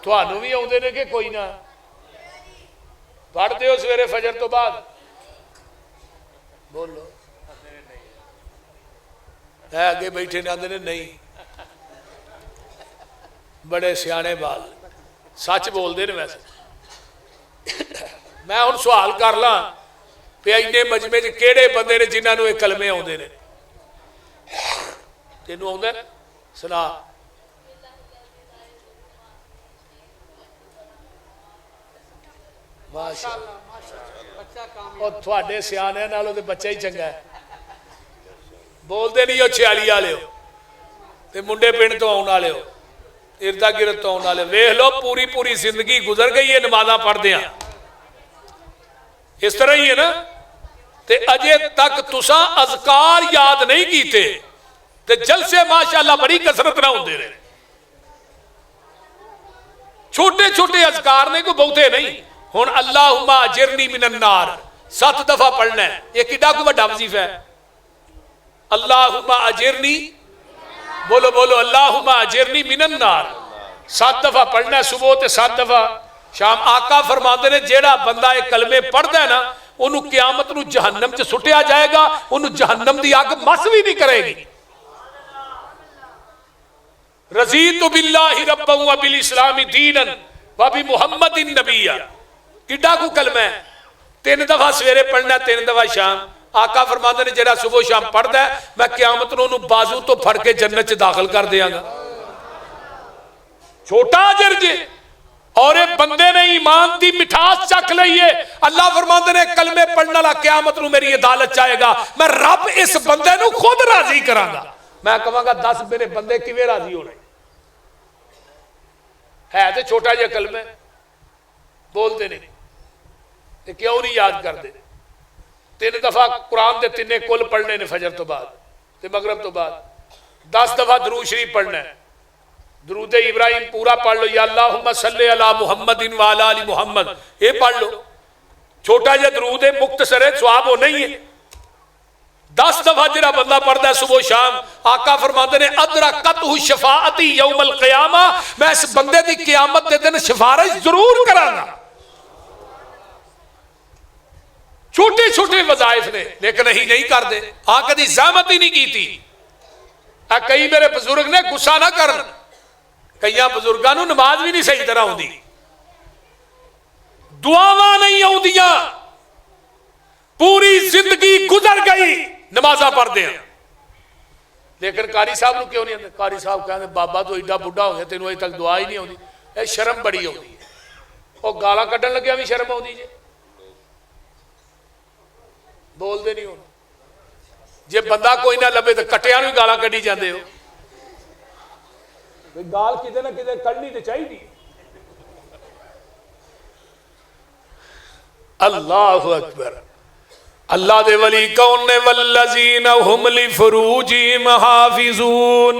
तुहानू भी आउंदे ने कि कोई ना पढ़ते हो सवेरे फजर तो बाद? बोलो है अगे बैठे ने आंदे ने नहीं, बड़े सियाने बाल सच बोलते ने। वैसे मैं हुण सवाल कर ला भी इन्ने मजमे च किहड़े बंदे ने जिन्होंने ये कलमे आउंदे ने? तेनू आउंदा सुना। माशाअल्लाह थोड़े सियाने नालों तो बच्चा ही चंगा है। बोलते नहीं हो 46 वाले हो ते मुंडे पिंड तो आने वाले हो, इर्दा गिरद तो आने वाले। वेख लो पूरी पूरी जिंदगी गुजर गई है नमाज़ां पढ़दे आ, इस तरह ही है ना। ते अजे तक तुसा अज़कार याद नहीं कीते ते जलसे माशाअल्लाह बड़ी कसरत ना होंदे रहे। छोटे छोटे अज़कार ने, कोई बहुते नहीं। हुण अल्लाहुम्मा अजिरनी मिनन नार 7 दफा पढ़ना है, ये किड्डा कोई वड्डा वजीफा है। अल्लाहुम्मा अजिरनी, बोलो बोलो, अल्लाहुम्मा अजिरनी मिनन नार 7 दफा पढ़ना है, सुबह ते 7 दफा शाम। आका फरमाते ने जेड़ा बंदा ये कलमे पढ़ता है ना, उन्होंने क़यामत नूं जहन्नम च सुटिया जाएगा, उन्होंने जहन्नम की अग मस भी नहीं करेगी। रज़ीतु बिल्लाहि रब्बन व बिल इस्लामी दीनन व बि मुहम्मदिन नबिय्या, किड्डा को कलमा है। 3 दफा सवेरे पढ़ना, 3 दफा शाम। आका फरमाते ने जेड़ा सुबह शाम पढ़ता है, मैं क़यामत नूं उन्होंने बाजू तो फड़ के जन्नत च दाखिल कर देंगा। छोटा अजर जे, और एक बंदे ने ईमान की मिठास चख ली है। अल्लाह फरमाते ने कलमे पढ़ने वाला क़यामत नूं मेरी अदालत आएगा, मैं रब इस बंदे नूं खुद राजी करांगा। मैं कहांगा 10 मेरे बंदे किवें राजी होने? है तो छोटा जिहा कलमा, बोलते नहीं ते क्यों नहीं याद करते? 3 दफा कुरान के 3 कुल पढ़ने ने फजर तो बाद ते मगरब तो बाद। 10 दफा दरूद शरीफ पढ़ना है। दरूद इब्राहिम पूरा पढ़ लो, या अल्लाहुम्मा सल्ली अला मुहम्मदिन व अला आलि मुहम्मद, ये पढ़ लो। छोटा जिहा दरूद है, मुख्तसर है, सवाब होना ही है। 10 दफा जिहड़ा बंदा पढ़ता है सुबह शाम, आका फरमाते ने अदरकतहु शफाअती यौमल क़यामा, मैं इस बंदे की क़यामत के दिन सिफारिश जरूर करांगा। छोटे छोटे वज़ाइफ ने, लेकिन नहीं करते। हाँ कभी ज़हमत ही नहीं की थी। कई मेरे बुजुर्ग ने, गुस्सा ना कर, कई बुजुर्गों को नमाज भी नहीं सही तरह आती, दुआवां नहीं आउंदियां, पूरी जिंदगी गुजर गई नमाजा पढ़ते हैं, लेकिन कारी साहब को क्यों नहीं आते? कारी साहब कहते बाबा तो एडा बुढ़ा हो गया, तेन अजे तक दुआ ही नहीं आती। शर्म बड़ी आती है। और गालां कड्ढन लग्या भी शर्म आती जे, बोलते नहीं हो। जे बंदा कोई ना लभे तो कट्टियां नूं गालां कड्ढी जाते हो। गाल किते ना किते कढ़नी तो चाहिए। अल्लाहु अकबर। अल्लाह दे वली कौन ने? वल्लज़ीना हुम लिफुरूजिहिम हाफिज़ून।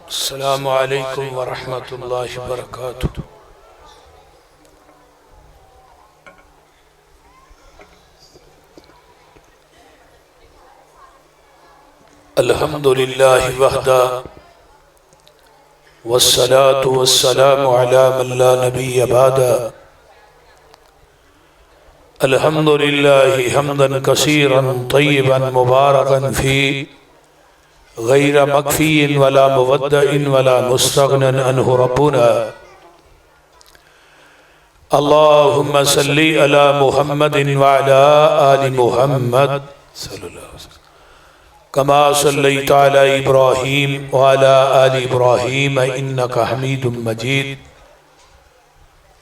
अस्सलामु अलैकुम व रहमतुल्लाहि व बरकातुहू। अल्हम्दुलिल्लाहि वहदा वस्सलातु वस्सलामु अला मन ला नबिय्य बअदा। अल्हम्दुलिल्लाहि हम्दन कसीरन तय्यिबन मुबारकन फी गैर मकफीन वला मुवद्दइन वला मुस्तगनन अन्हु रब्बुना। अल्लाहुम्मा सल्ली अला मुहम्मदिन व अला आलि मुहम्मद सल्लल्लाहु अलैहि वसल्लम कमा सल्लैता अला इब्राहीम व अला आलि इब्राहीम इन्नका हमीदुम मजीद।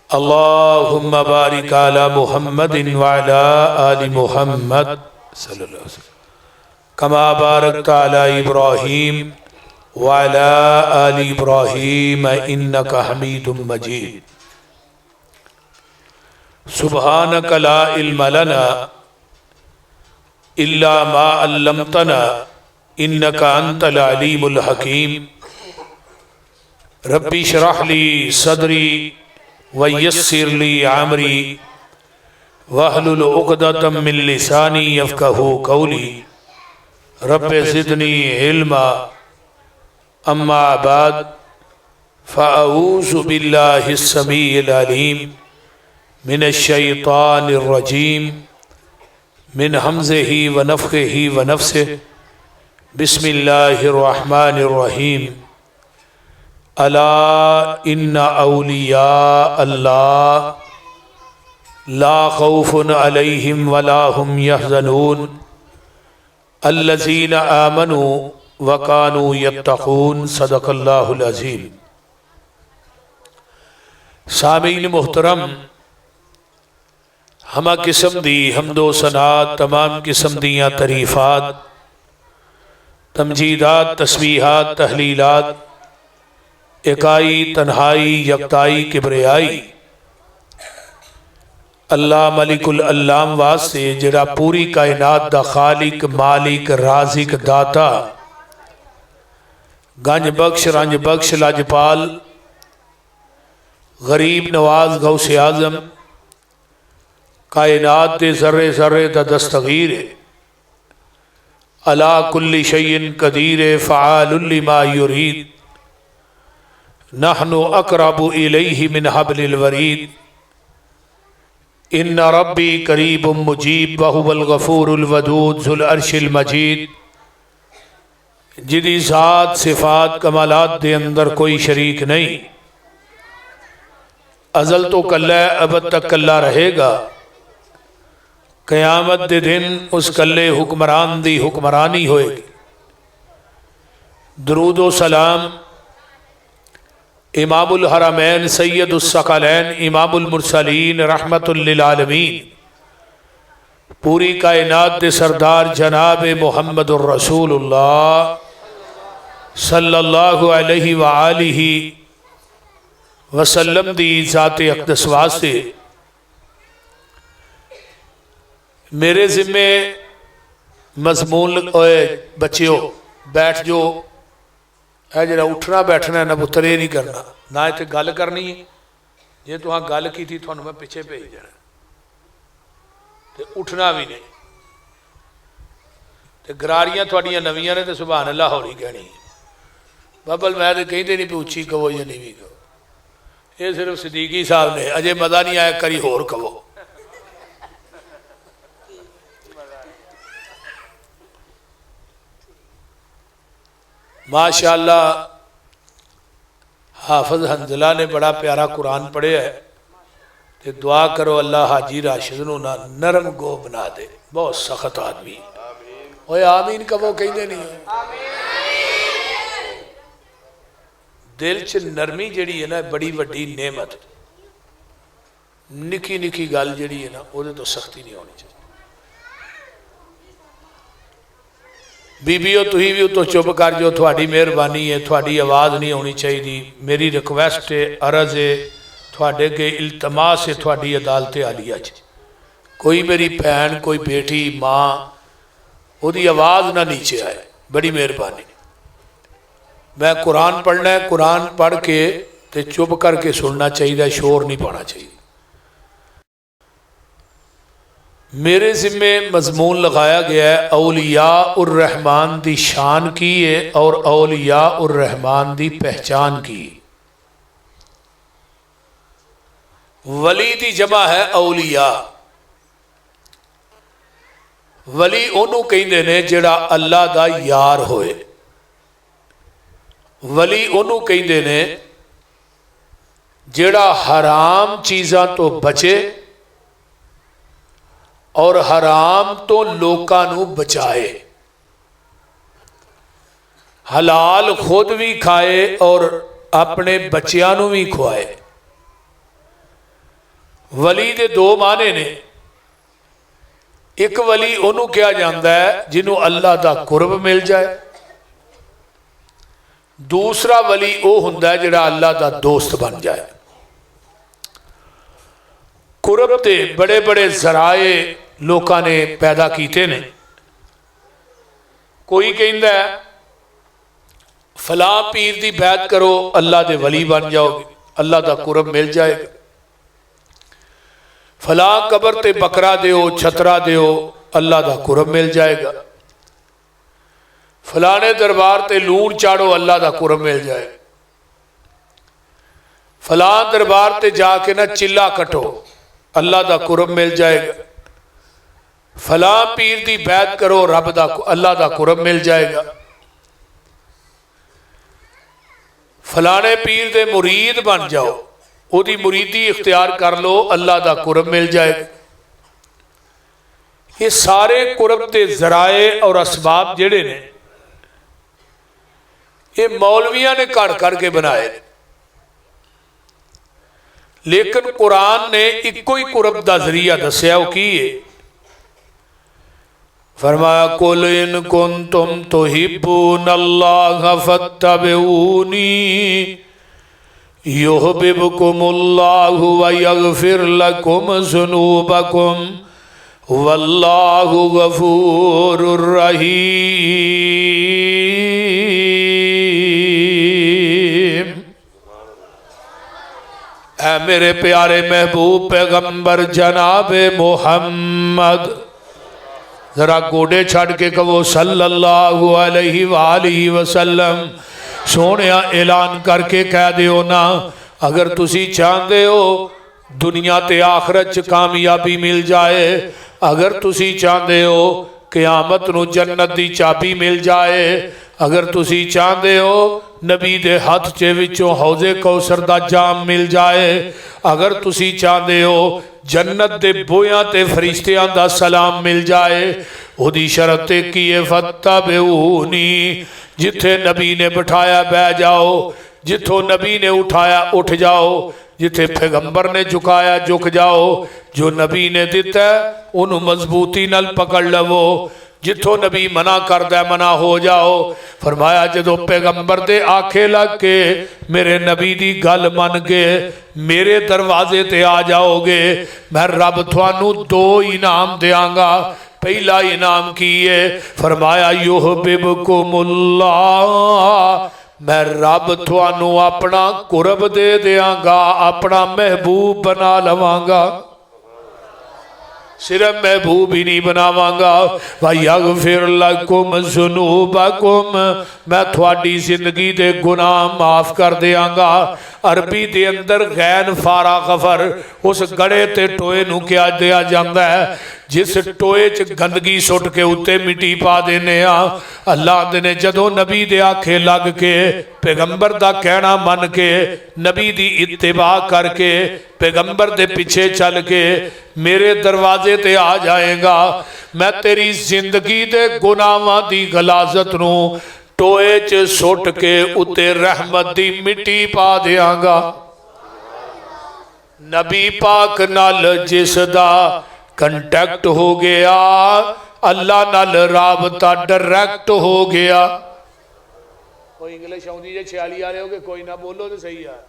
अल्लाहुम्मा बारिक अला मुहम्मदिन व अला आलि मुहम्मद सल्लल्लाहु अलैहि वसल्लम कमा बारकता अला इब्राहीम व अला आलि इब्राहीम इन्नका हमीदुम मजीद। सुब्हानक ला इल्म लना इल्ला मा अल्लमतना इन्नका अंतल अलीमुल हकीम। रब्बी शरह ली सदरी व यस्सिर ली अमरी वहलुल उक़दतम मिन लिसानी यफ़क़हू क़ौली। रब्बि ज़िदनी इल्मा। अम्मा बाद फ़अऊज़ु बिल्लाहिस समीइल अलीम मिनश शैतानिर रजीम मिन हम्ज़िही व नफ़्ख़िही व नफ़्सिही बिस्मिल्लाहिर रहमानिर रहीम। अला इन्ना औलिया अल्लाह ला खौफ़ुन अलैहिम वला हुम यहज़नून अल्लज़ीना आमनू व कानू यत्तक़ून। सदक़ल्लाहुल अज़ीम। सामीन मोहतरम, हमा किस्म दी हमदो सनात, तमाम किस्म दियाँ तरीफ़ात, तमजीदात, तस्बीहात, तहलीलात, इकाई, तन्हाई, यकताई, किबरियाई अल्लाह मलिकुल अल्लाम वास्ते जिहड़ा पूरी कायनात दा खालिक, मालिक, राज़िक, दाता, गंज बख्श, रंज बख्श, लाजपाल, गरीब नवाज, गौसे आज़म, कायनात दे ज़र्रे ज़र्रे दा दस्तगीर है। अला कुल्ली शैइन कदीर फ़आलुल लिमा युरीद। नहनु अक़रबु इलैहि मिन हब्लिल वरीद। इन्ना रब्बी करीबुम मुजीब व हुवल गफूरुल वदूद ज़ुल अर्शिल मजीद। जिदी ज़ात, सिफ़ात, कमालात दे अंदर कोई शरीक नहीं। अज़ल तो कल्ला है, अबद तक कल्ला रहेगा। क़यामत दे दिन उस कल्ले हुक्मरान दी हुक्मरानी होएगी। दुरूद व सलाम इमामुल हरमैन सैयदुस सकलैन इमामुल मुरसलीन रहमतुल लिल आलमीन, पूरी कायनात दे सरदार जनाब मुहम्मदुर रसूलुल्लाह सल्लल्लाहु अलैहि व आलिहि वसल्लम दी ज़ाते अक़दस वास्ते मेरे ज़िम्मे मज़मून बच्चियों बैठ जो है, जरा उठना बैठना ना पुत्तर ये नहीं करना, ना इतने गल करनी है। जे तुहां गल की थी तुहानू मैं पिछे भेज देना, ते उठना भी नहीं। ते गरारियां तुहाडियां नवीं ने तो सुभान अल्लाह हौली कहनी। बबल मैं तो कहते नहीं भी उच्ची कहो या नीवी कहो, ये सिर्फ सिद्दीकी साहब ने, अजे मज़ा नहीं आया करी होर कहो। माशाअल्लाह हाफिज हंजला ने बड़ा प्यारा कुरान पढ़िया है। तो दुआ करो अल्लाह हाजी राशिद नूं ना नरम गो बना दे, बहुत सख्त आदमी। ओए आमीन कहो, कहते नहीं दिल च नरमी जिहड़ी है ना बड़ी वड्डी नेमत। निकी निकी गल जिहड़ी है ना उहदे तो सख्ती नहीं होनी चाहिए। बीबीओ तुही भी उतो चुप कर जो, थोड़ी मेहरबानी है, थोड़ी आवाज़ नहीं होनी चाहिए। मेरी रिक्वेस्ट है, अर्ज़ है, थोड़े अगे इल्तमास है, थोड़ी अदालत आलिया च कोई मेरी भैन, कोई बेटी, माँ, उसकी आवाज़ ना नीचे आए, बड़ी मेहरबानी। मैं कुरान पढ़ना है, कुरान पढ़ के ते चुप करके सुनना चाहिए, शोर नहीं पाना चाहिए। मेरे ज़िम्मे मज़मून लगाया गया है औलिया उर रहमान दी शान की है और औलिया उर रहमान दी पहचान की। वली दी जमा है औलिया। वली ओनू कहंदे ने जिहड़ा अल्लाह दा यार होए। वली ओनू कहंदे ने जिहड़ा हराम चीज़ां तो बचे और हराम तो लोकां नू बचाए, हलाल खुद भी खाए और अपने बच्चों नू भी खुआए। वली दे दो माने ने। एक वली ओनू कहा जाता है जिन्हों अल्लाह दा कुरब मिल जाए। दूसरा वली वो हुंदा है जिहड़ा अल्लाह दा दोस्त बन जाए। कुरब ते बड़े बड़े जराए लोगों ने पैदा किए ने। कोई कहता है फलां पीर की बैत करो अल्लाह दे वली बन जाओगे, अल्लाह दा कुरब मिल जाएगा। फलां कबर ते बकरा दियो, छतरा दियो, अल्लाह दा कुरब मिल जाएगा। फलाने दरबार ते लूण चाड़ो, अल्लाह दा कुरब मिल जाएगा। फलां दरबार ते जाके ना चिल्ला कटो, अल्लाह दा कुरब मिल जाएगा। फलां पीर दी बैत करो, रब दा अल्लाह दा कुरब मिल जाएगा। फलाने पीर दे मुरीद बन जाओ, ओदी मुरीदी इख्तियार कर लो, अल्लाह दा कुरब मिल जाएगा। ये सारे कुरब के जराए और असबाब जेड़े ने ये मौलविया ने कड़ कड़ के बनाए, लेकिन कुरान ने इको ही कुरब का जरिया दसिया, वो की है? फरमाया कुल इन कुंतुम तुहिब्बूनल्लाह फत्तबिऊनी युहब्बिबकुमुल्लाहु व यगफिर लकुम ज़ुनूबकुम वल्लाहु गफूरुर रहीम। ऐ मेरे प्यारे महबूब पैगंबर जनाबे मोहम्मद, जरा गोडे छड़ के कहो सल्लल्लाहु अलैहि वसल्लम। सोने ऐलान करके कह दियो ना, अगर तुसी चाहते हो दुनिया ते आखरत च कामयाबी मिल जाए, अगर तुसी चाहते हो क़यामत नूं जन्नत दी चाबी मिल जाए, अगर तुसी चाहते हो नबी दे हाथ च विचों हौजे कौसर दा जाम मिल जाए, अगर तुसी चाहते हो जन्नत दे बोयां ते फरिश्तियां दा सलाम मिल जाए, ओदी शर्त की है फत्तबिऊनी, जिथे नबी ने बिठाया बह जाओ, जिथों नबी ने उठाया उठ जाओ, जिथे पैगंबर ने झुकाया झुक जाओ, जो नबी ने दिता उन्हों मजबूती नाल पकड़ लवो, जिथों नबी मना करदा मना हो जाओ। फरमाया जदों पैगंबर दे आखे लग के मेरे नबी दी गल मन के मेरे दरवाजे ते आ जाओगे, मैं रब तुहानू दो इनाम देंगा। पहला इनाम की है? फरमाया युहब्बिबकुमुल्लाह, मैं रब तुहानू अपना कुरब दे देंगा, अपना महबूब बना लवांगा। सिर्फ महबूब ही नहीं बनावांगा, वयगफिर लकुम ज़ुनूबकुम, मैं थोड़ी जिंदगी दे गुनाह माफ कर देंगा। अरबी दे अंदर गैन फारा गफर उस गड़े ते टोए नूं क्या दिया जाता है जिस टोए च गंदगी सुट के उत्ते मिट्टी पा देने आ। अल्लाह ने जदों नबी दे आखे लग के पैगंबर दा कहना मन के नबी दी इत्तिबा करके पैगंबर दे पीछे चल के मेरे दरवाजे ते आ जाएगा, मैं तेरी जिंदगी दे गुनाहां दी गलाजत नूं टोए च सुट के उत्ते रहमत दी मिट्टी पा देंगा। नबी पाक नाल जिस दा कंटैक्ट हो गया, अल्लाह नाल राबता डायरैक्ट हो गया। कोई इंग्लिश आउंदी जे 46 आ रहे हो, कोई ना बोलो तो सही है।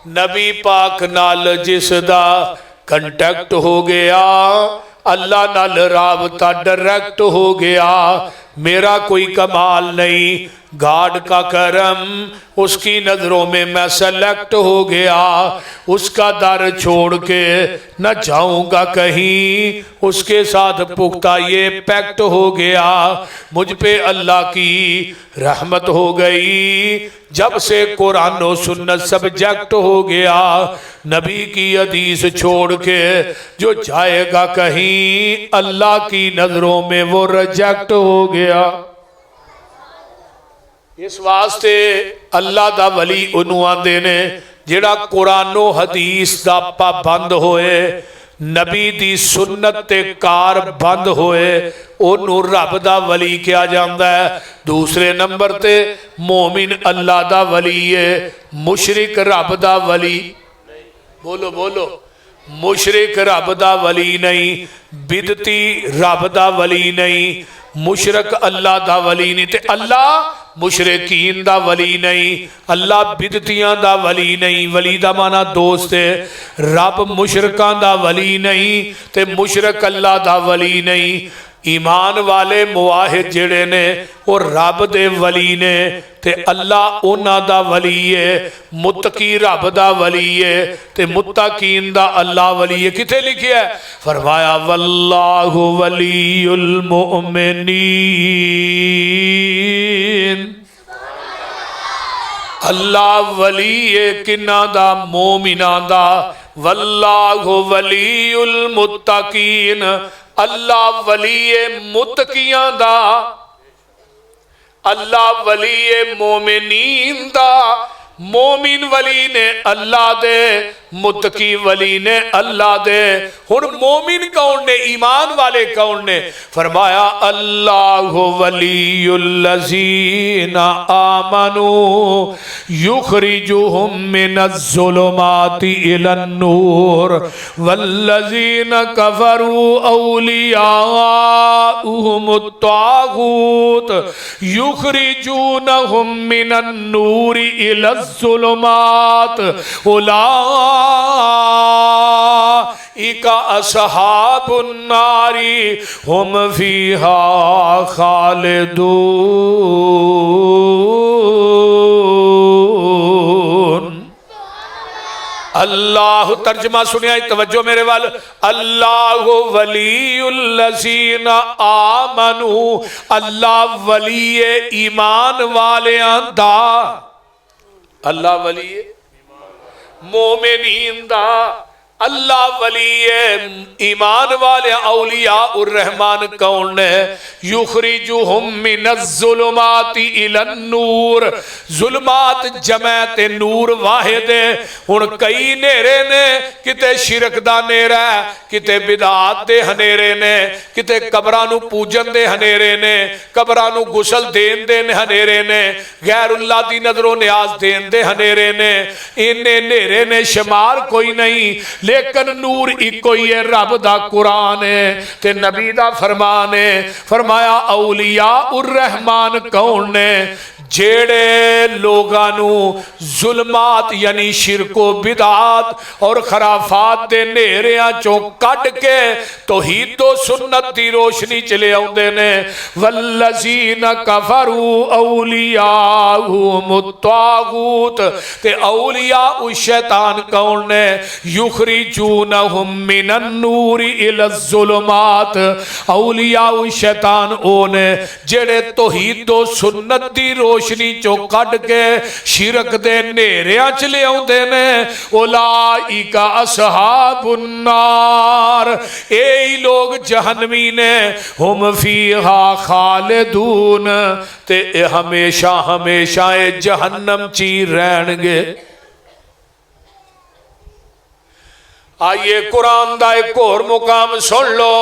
नबी पाक नाल जिस दा कंटैक्ट हो गया, अल्लाह नाल राबता डायरैक्ट हो गया। मेरा कोई कमाल नहीं, गाड का करम, उसकी नजरों में मैं सेलेक्ट हो गया। उसका दर छोड़ के न जाऊंगा कहीं, उसके साथ पुख्ता ये पैक्ट हो गया। मुझ पे अल्लाह की रहमत हो गई जब से कुरान और सुन्नत सब्जेक्ट हो गया। नबी की हदीस छोड़ के जो जाएगा कहीं, अल्लाह की नजरों में वो रिजेक्ट हो गया। इस वास्ते अल्लाह दा वली उन्होंने आंदे ने जिहड़ा कुरानो हदीस दा पाबंद होए, नबी दी सुन्नत ते कार बंद होए, ओनू रब दा वली कहा जाता है। दूसरे नंबर ते मोमिन अल्लाह दा वली है, मुशरिक रब दा वली। बोलो बोलो, मुशरिक रब दा वली नहीं, बिदती रब दा वली नहीं, मुशरक अल्लाह दा वली नहीं, ते अल्लाह मुशरिकीन दा वली नहीं, अल्लाह बिदतियां दा वली नहीं। वली दा माना दोस्त है। रब मुशरकां दा वली नहीं ते मुशरक अल्लाह दा वली नहीं। ईमान वाले मुवाहिद जेड़े ने वो रब दे वली ने ते अल्लाह उन्हां दा वली है। मुत्तकी रब दा वली है ते मुत्तकीन दा अल्लाह वली है। किथे लिखिया है? फरमाया वल्लाहु वलीयुल मुमिनीन। अल्लाह वली है किन्ना दा? मोमिना दा। वल्लाहु वलीउल मुत्तकीन, अल्लाह वली है मुत्तकियां दा। अल्लाह वली है मोमिनीन दा। मोमिन वली ने अल्लाह दे, मुत्तकी वली ने अल्लाह दे। हुण मोमिन कौन ने? ईमान वाले कौन ने? फरमाया अल्लाहु वलीयुल्लज़ीना आमनू युखरिजुहुम मिनज़्ज़ुलुमाति इलन्नूर वल्लज़ीना कफ़रू औलियाउहुमुत तागूत युखरिजूनहुम मिनन्नूरि इलज़्ज़ुलुमात उलाइका अस्हाबुन नारी हुम फीहा खालिदून। अल्लाह तर्जमा सुनिया, तवज्जो मेरे वाल। अल्लाह वलीयुल्लज़ीना आमनू, अल्लाह वली ईमान वालियां दा। अल्लाह वली मोमिनीन दा। अल्लाह वली ईमान वाले औलिया उर रहमान कौन है? युखरिजुहुम मिनज़्ज़ुलुमाति इलन्नूर, जुल्मात जमा ते नूर वाहिद। हुण कई नेरे ने, किते शिरक दा नेरा है, किते बिदात दे हनेरे ने, किते कबरां नूं पूजन दे हनेरे ने, कबरां नूं गुसल देन दे हनेरे ने, गैरुल्लाह दी नजरों न्याज देन दे हनेरे ने। इन्ने नेरे ने शुमार कोई नहीं, लेकिन नूर इको ही है, रब दा कुरान है ते नबी दा फरमान है। फरमाया औलिया उर रहमान कौन ने? जेड़े लोगानू जुल्मात यानी शिरको बिदात और खराफात दे नेरियां चों कढ़ के तौहीदो सुन्नत दी रोशनी च ले आउंदे ने। वल्लज़ीना कफरू औलियाहुमुत तागूत, ते औलिया उ शैतान कौन ने? युखरिजूनहुम मिनन नूरि इलज़्ज़ुलुमात, औलिया उ शैतान ओ ने जेड़े तौहीदो सुन्नत दी रोशनी चो कढ़ के शिरक दे नेरियां च ले आउंदे ने। उलाइका अस्हाबुन नार, एही लोग जहन्नमी ने। हुम फीहा खालिदून, ते हमेशा हमेशा ए जहन्नम ची रहणगे। आइए कुरान दा एक होर मुकाम सुन लो,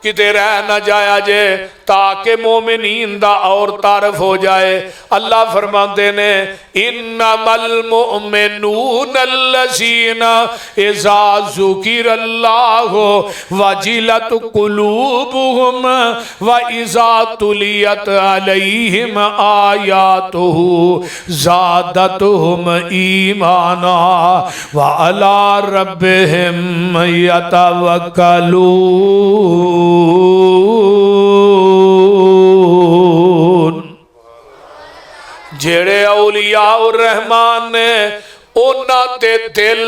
किते रह न जाया जे, ताकि मोमिनीन दा और तारफ हो जाए। अल्लाह फरमाते ने इन्नमल मुमिनून अल्लज़ीना इज़ा ज़ुकिरल्लाहु वजिलत कुलूबुहुम व इज़ा तुलियत अलैहिम आयातुहु ज़ादतहुम ईमाना व अला रब्बिहिम यतवक्कलून। जेड़े औलिया उर रहमान ने, उन्हां दे दिल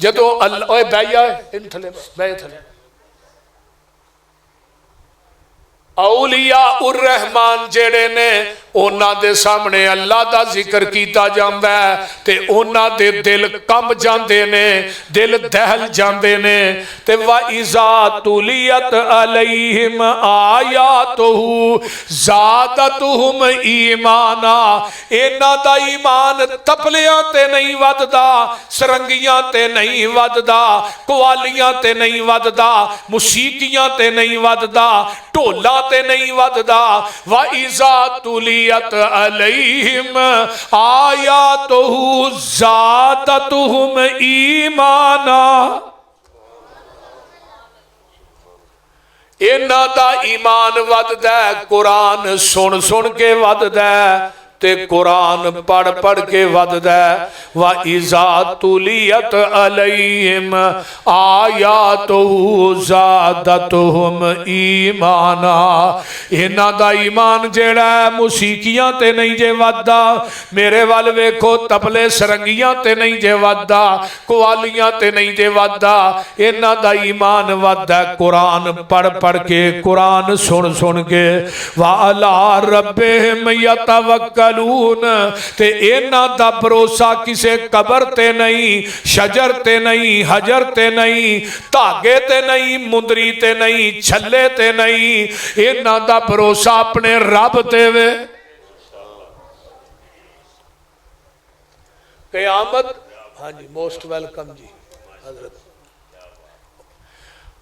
जदों अल्लाह ओए बैया इन थले बैठ थले औलिया उर रहमान जेड़े ने, उन्हां दे सामने अल्लाह दा जिक्र कीता जांदा है ते उन्हां दे दिल कंब जांदे ने, दिल दहल जांदे ने। ते वा इज़ा तुलियत अलैहिम आयातुहु ज़ादतहुम ईमाना, इन्हां दा ईमान तपलियां ते नहीं वधदा, सरंगियां ते नहीं वधदा, कवालियां ते नहीं वधदा, मुसीकियां ते नहीं वधदा, ढोला ते नहीं वधदा। वा इज़ा तुलियत अलैहिम आयातुहु ज़ादतहुम ईमाना, इन्हां दा ईमान वधदा कुरान सुन सुन के वधदा ते कुरान पढ़ पढ़ के वधदा। व इज़ा तुलियत अलैहिम आयातुहु ज़ादतहुम ईमाना, इन्हां दा ईमान जेड़ा मुसीकियां ते नहीं जे वधदा, मेरे वल वेखो तबले सरंगियां ते नहीं जे वधदा, कवालियां ते नहीं जे वधदा, इन्हां दा ईमान वधदा कुरान पढ़ पढ़ के, कुरान सुन सुन के। व अला रब्बिहिम यतवक्कलून, तवक्कलून, ते इन्हां दा भरोसा किसे कबर ते नहीं, शजर ते नहीं, हजर ते नहीं, धागे ते नहीं, मुंदरी ते नहीं, छल्ले ते नहीं, इन्हां दा भरोसा अपने रब ते वे। क़यामत, हाँ जी, मोस्ट वेलकम जी हजरत।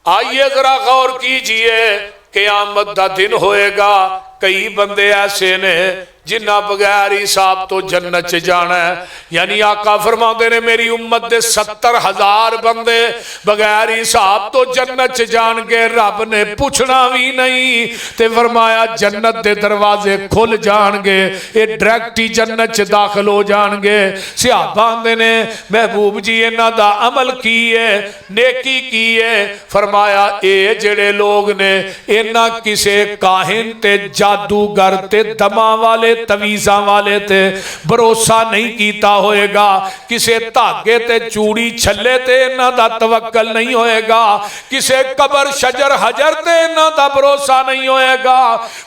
आइए जरा गौर कीजिए, क़यामत दा दिन होएगा, कई बंदे ऐसे ने जिन्ना बगैर हिसाब तो जन्नत च जाना है। यानी आका फरमाते ने मेरी उम्मत दे 70,000 बंदे बगैर हिसाब तो जन्नत च जान के रब ने पूछना भी नहीं, ते फरमाया जन्नत दे दरवाजे खुल जाएंगे, ये डायरेक्ट ही जन्नत च दाखिल हो जाएंगे। सहाबा आंदे ने महबूब जी इन्हां दा अमल की है, नेकी की है? फरमाया ये जेड़े लोग ने इन्हां किसे काहिन ते जादूगर ते दमा वाले तवीज़ा वाले ते भरोसा नहीं कीता होएगा, किसे धागे ते चूड़ी छल्ले ते इन्हां दा तवक्कल नहीं होएगा, किसे कबर शजर हजर ते इन्हां दा भरोसा नहीं होएगा,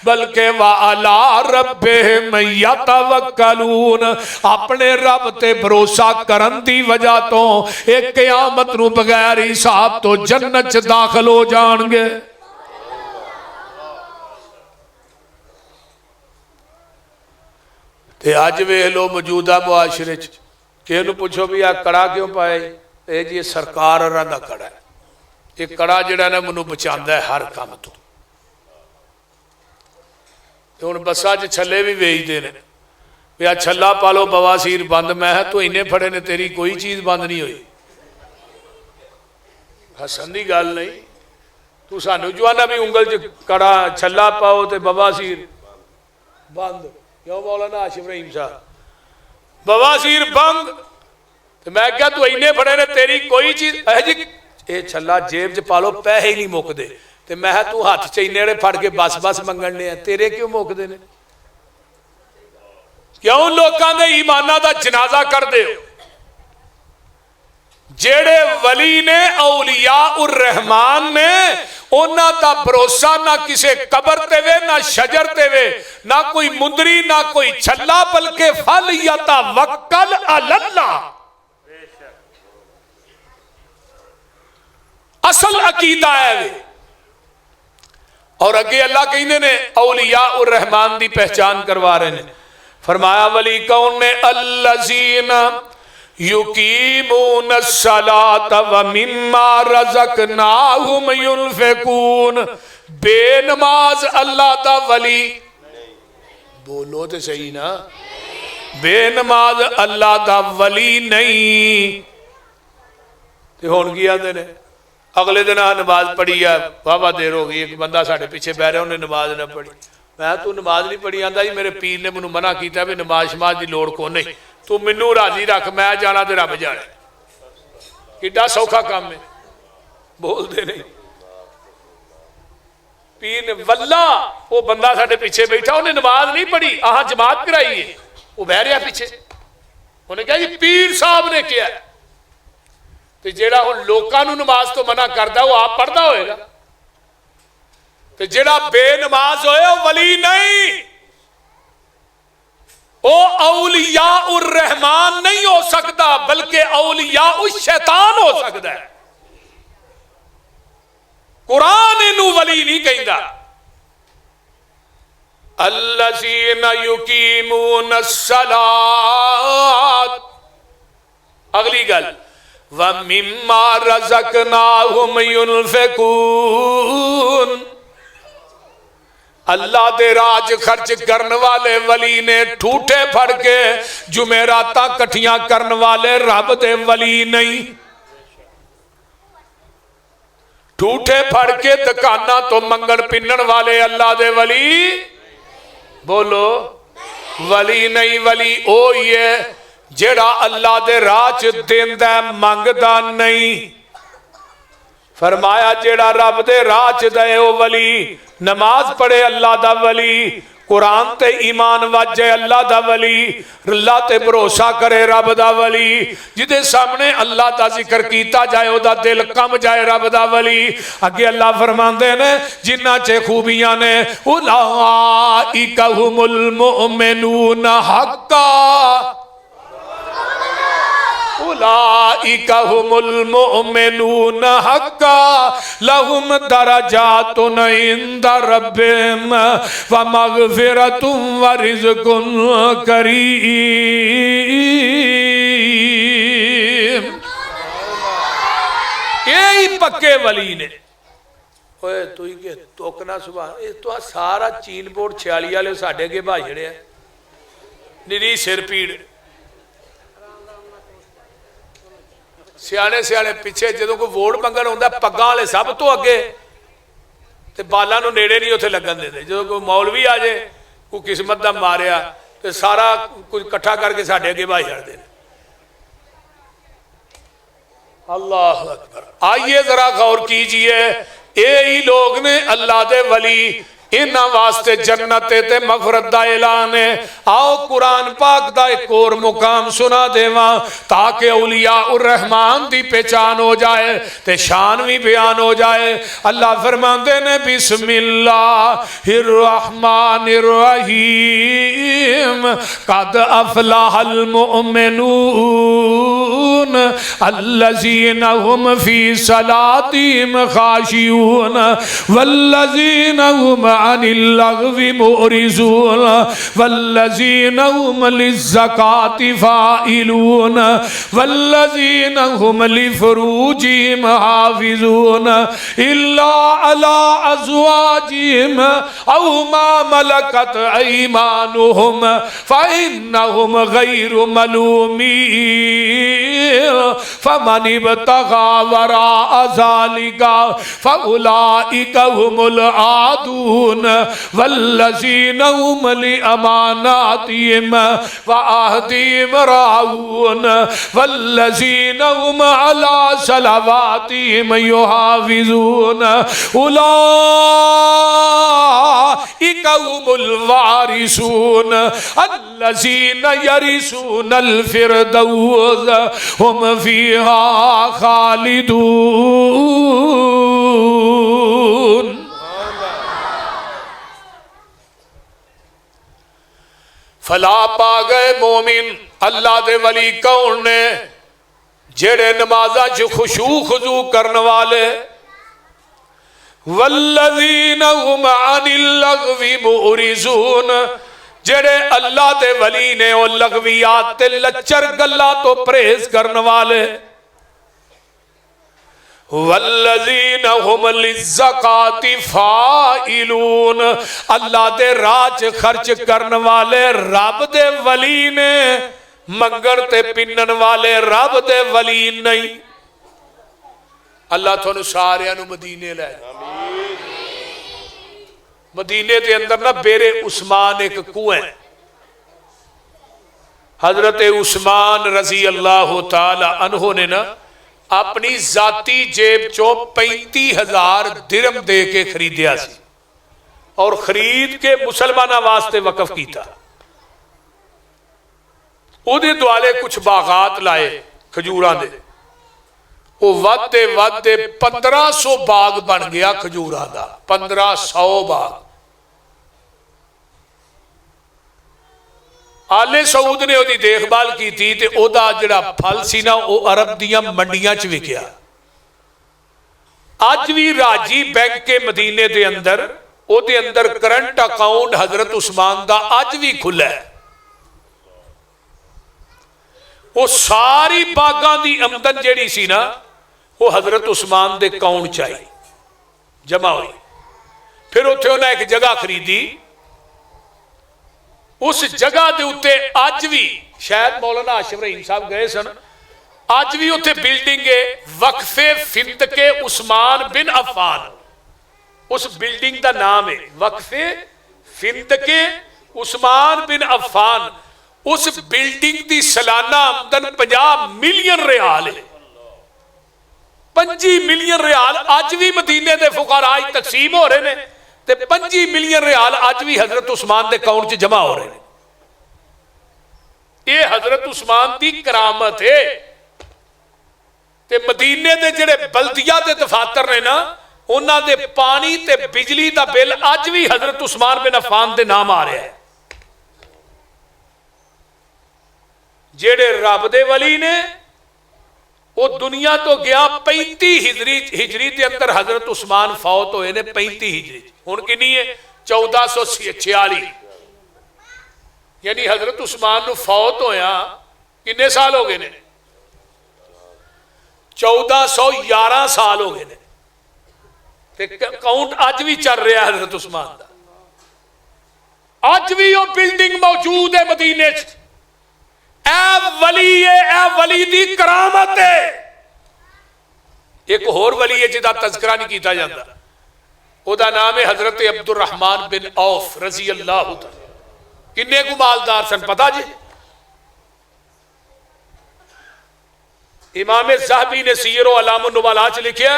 बल्कि वा अला रब्बिहिम यतवक्कलून, अपने रब ते भरोसा करन दी वजह तो एक क़यामत नूं बगैर हिसाब तो जन्नत च दाखिल हो जाणगे। ते अज वेख लो मौजूदा मुआशरे च, किसी पूछो भी आ कड़ा क्यों पाए, ये जी सरकार होरां दा कड़ा है। ये कड़ा जिहड़ा ना मैनूं बचांदा है हर काम तो। हुण बसां च छल्ले भी वेचदे ने, भी आ छल्ला पा लो बवासीर बंद। मैं तू इन्ने फड़े ने तेरी कोई चीज़ बंद नहीं हुई। हसन की गल नहीं, तू सानू जुआना भी उंगल च कड़ा छल्ला पाओ तो बवासीर बंद। क्यों मौलाना आशिफ रहीम साहब बवासीर बंद? तो मैं क्या तू इन्ने फड़े ने तेरी कोई चीज जी, ये छल्ला जेब च पा लो पैसे ही नहीं मुकते, तो मैं तू हाथ च इन्ने फड़ के बस बस मंगने हैं, तेरे क्यों मुकते ने? क्यों लोगों के ईमाना का जनाजा कर दे? जेड़े वली ने औलिया उर रहमान ने उन्हां दा भरोसा ना किसे कबर ते वे, ना शजर ते वे, ना कोई मुंदरी, ना कोई छल्ला, बल्कि फल यतवक्कल अलल्लाह। असल अकीदा है वे। और अगे अल्लाह कहने ने औलिया उर रहमान दी पहचान करवा रहे ने। फरमाया वली कौन ने? अल्लज़ीना युकीमून सलात व मिम्मा रज़क़नाहुम युनफ़िकून। बेनमाज अल्लाह दा वली, बोलो तो सही ना, बेनमाज अल्लाह दा वली नहीं। ते हुण की आंदे ने? अगले दिन आ नमाज पढ़ी है, वाहवा देर हो गई, एक बंदा साढ़े पीछे बह रहा, उन्हें नमाज ना पढ़ी। मैं तू नमाज नहीं पढ़ी? आंदा जी मेरे पीर ने मैनू मना किया भी नमाज शमाज की लोड़ को नहीं, तू मैनू राजी रख, मैं जाना तो रब जाने। किड्डा सौखा काम है, बोलते नहीं। पीर ने वल्ला वो बंदा साढ़े पीछे बैठा, उन्हें नमाज नहीं पढ़ी, आह जमात कराई है, वो बह रहा पीछे। उन्हें कहा जी पीर साहब ने किया। तो जेड़ा हुण लोकां नूं नमाज तो मना करदा वो आप पढ़दा होएगा, तो जेड़ा बेनमाज होए वो वली नहीं, वो औलिया उर रहमान नहीं हो सकता, बल्कि औलिया उस शैतान हो सकता है। कुरान इनू वली नहीं कहता। अल्लज़ीना युकीमून सलात। अगली गल व मिम्मा रज़क़नाहुम युनफ़िकून। अल्लाह दे राज खर्च करने वाले वली ने ठूठे फड़ के जुमेरातां कट्ठियां करने वाले रब दे वली नहीं। ठूठे फड़ के दुकाना तो मंगन पिन्नन वाले अल्लाह दे वली, बोलो वली नहीं। वली ओ ही है जेड़ा अल्लाह दे राह च देंदा मंगदा नहीं। फरमाया जेड़ा रब दे राह च दे ओ वली, नमाज पढ़े अल्लाह दा वली, कुरान ते ईमान वजे अल्लाह दा वली, अल्लाह ते भरोसा करे रब दा वली, जिदे सामने अल्लाह दा जिक्र कीता जाए ओदा दिल कम जाए रब दा वली। अगे अल्लाह फरमांदे ने जिन्ना चे खूबियां ने उलाइका हुमुल मुमिनून हक्का, उलाइका हुमुल मुमिनून हक्का लहुम दरजातुन इंदा रब्बिहिम व मगफिरतुम व रिज़्कुन करीम। यही पक्के वली ने। ओए तू ही के तोकना सुबह ये तो सारा चीन बोर्ड 46 वाले साडे अगे भाजड़े है निरी सिर पीड़। सियाने सियाने पिछे जो कोई वोट मंगन आता पग्गां वाले सब तो अगे ते बालां नूं नेड़े नहीं उत्थे लगन देंदे। जो कोई मौलवी आ जाए कोई किस्मत दा मारिया तो सारा कुछ इकट्ठा करके साडे अगे भाई छड्डदे ने। अल्लाह अकबर। आइए जरा गौर कीजिए, यही लोग ने अल्लाह दे वली, इन्हां वास्ते जन्नत ते मगफरत दा ऐलान है। आओ कुरान पाक दा एक और मुकाम सुना देवा ताकि औलिया उर रहमान दी पहचान हो जाए ते शान भी बयान हो जाए। अल्लाह फरमाते ने बिस्मिल्लाहिर रहमानिर रहीम कद अफलाहल मुमिनून अल्लज़ीना हुम फी सलातिहिम खाशिऊन वल्लज़ीना हुम अनिल लग़्वी मुअरिज़ून वल्लज़ीना हुम लिज़्ज़काति फ़ाइलून वल्लज़ीना हुम लिफ़ुरूजिहिम हाफ़िज़ून इल्ला अला अज़वाजिहिम औ मा मलकत अयमानुहुम फ़इन्नहुम गैरु मलूमीन फ़मन इब्तग़ा वराअ ज़ालिका फ़उलाइका हुमुल आदून वल्लज़ीना हुम लिअमानातिहिम व अहदिहिम राऊन वल्लज़ीना हुम अला सलवातिहिम युहाफ़िज़ून उलाइका हुमुल वारिसून अल्लज़ीना यरिसूनल फ़िरदौस हुम फ़ीहा खालिदून। फला पा गए मोमिन अल्लाह दे वली कौन ने जेड़े नमाज़ां च खुशू खुजू करने वाले वल्लज़ीना हुम अनिल लग़्वी मुअरिज़ून जेड़े अल्लाह दे वली ने ओ लग़वियात ते लच्चर गल्लां तो परहेज करने वाले वल्लज़ीना हुम लिज़्ज़काति फ़ाइलून अल्लाह दे राह च खर्च करने वाले रब दे वली ने मंगण ते पिन्नण वाले रब दे वली नहीं। अल्लाह तुहानू सारियां नू मदीने लै मदीने के अंदर ना बेरे उस्मान एक कुआं है। हजरत उस्मान रजी अल्लाह तआला अन्हु ने ना अपनी जाती जेब चो 35,000 दिरहम दे के खरीदिया सी और खरीद के मुसलमाना वास्ते वकफ किया। उहदे दुआले कुछ बागात लाए खजूरां दे, वो वधदे वधदे 1500 बाग बन गया खजूरां दा। 1500 बाग। आले सऊद ने उसकी देखभाल की थी ते ओदा जिहड़ा फल सी ना वो अरब दियां मंडियां च विकिया। अज भी राजी बैंक के मदीने दे अंदर ओदे अंदर करंट अकाउंट हजरत उस्मान दा अज भी खुला है। वो सारी बागां दी आमदन जिहड़ी सी ना वो हजरत उस्मान दे अकाउंट च आई जमा हुई। फिर उत्थे उन्हें एक जगह खरीदी। उस जगह के उत्ते अज भी शायद मौलाना आशिफ रहीम साहब गए सन, अज भी उत्ते बिल्डिंग है वक्फे फिंदके उस्मान बिन अफान। उस बिल्डिंग का नाम है वक्फे फिंदके उस्मान बिन अफान। उस बिल्डिंग की सालाना आमदन 50 मिलियन रियाल है। 25 मिलियन रियाल अज भी मदीने के फुकारा तकसीम हो रहे हैं। ते 25 मिलियन रियाल अज भी हजरत उस्मान के अकाउंट च जमा हो रहे हैं। ये हजरत उस्मान की करामत है। ते मदीने के जिहड़े बल्दिया के दफातर ने ना, उन्होंने पानी ते बिजली का बिल अज भी हजरत उस्मान बिन अफान के नाम आ रहा है। जेड़े रब दे वली ने वो दुनिया तो गया 35 हिजरी के अंदर हजरत उस्मान फौत होए ने 35 हिजरी। हुण कितनी है? 1446। यानी हजरत उस्मान नूं फौत होया किन्ने साल हो गए ने? 1411 साल हो गए ने। काउंट अज भी चल रहा है हजरत उस्मान का। अज भी वो बिल्डिंग मौजूद है मदीने च। ए वली है, ए वली दी करामत है। एक होर वली है जिसका तज़किरा नहीं किया जाता, उसका नाम है हजरत अब्दुर रहमान बिन औफ रजी अल्लाह तआला। किन्ने को मालदार सन पता जी? इमाम ज़हबी ने सीयर व अलाम नुबला च लिखा,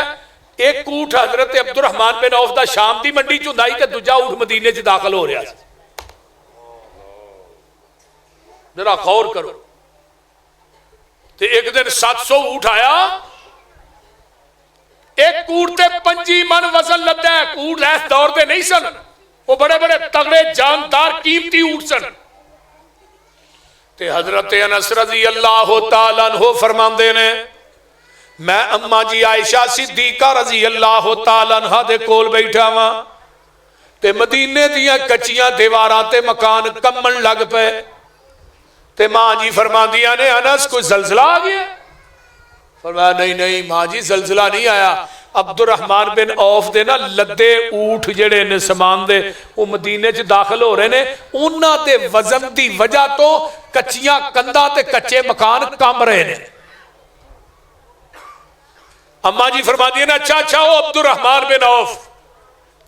एक ऊठ हजरत अब्दुर रहमान बिन औफ दा शाम दी मंडी च हुंदा ते दूजा ऊठ मदीने च दाखिल हो रहा। जरा गौर करो। ते एक दिन 700 ऊठ आया। एक ऊठ ते 25 मन वजन लद्दा है। ऊठ इस दौर के नहीं सन, वो बड़े बड़े तगड़े जानदार कीमती ऊठ सन। ते हजरत अनस रज़ी अल्लाह तआला अन्हु फरमांदे ने, मैं अम्मा जी आयशा सिद्दीका रज़ी अल्लाह तआला अन्हा दे कोल बैठा वां ते मदीने दियां कच्चियां दीवारां ते मकान कंबण लग पे। ते मां जी फरमांदियां ने, अनस कोई जलजिला आ गया? फरमाया नहीं नहीं मां जी, जलजिला नहीं आया। अब्दुर रहमान बिन औफ दे ना लद्दे ऊठ जेड़े ने समान दे वो मदीने च दाखिल हो रहे ने। उन्हां दे वजन की वजह तो कच्चियां कंधां ते कच्चे मकान कंब रहे ने। अम्मा जी फरमादियां ने, अच्छा अच्छा वो अब्दुर रहमान बिन औफ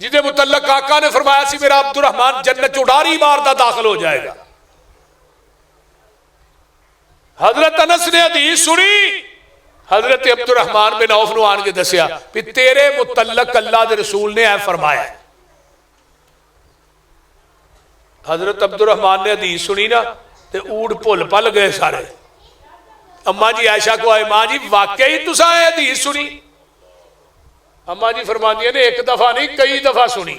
जिदे मुतल्लक आका ने फरमाया सी मेरा अब्दुर रहमान जन्नत उडारी मारदा दाखिल हो जाएगा। हजरत अनस ने हदीस सुनी। हजरत अब्दुर रहमान बिन औफ नूं आन के दसिया कि तेरे मुतल्लक अल्लाह दे रसूल ने ऐ फरमाया। हजरत अब्दुर रहमान ने हदीस सुनी ना ते ऊठ भुल पल गए सारे। अम्मा जी आयशा को आए, मां जी वाकई तुसा ये हदीस सुनी? अम्मा जी फरमादियां ने, एक दफा नहीं कई दफा सुनी।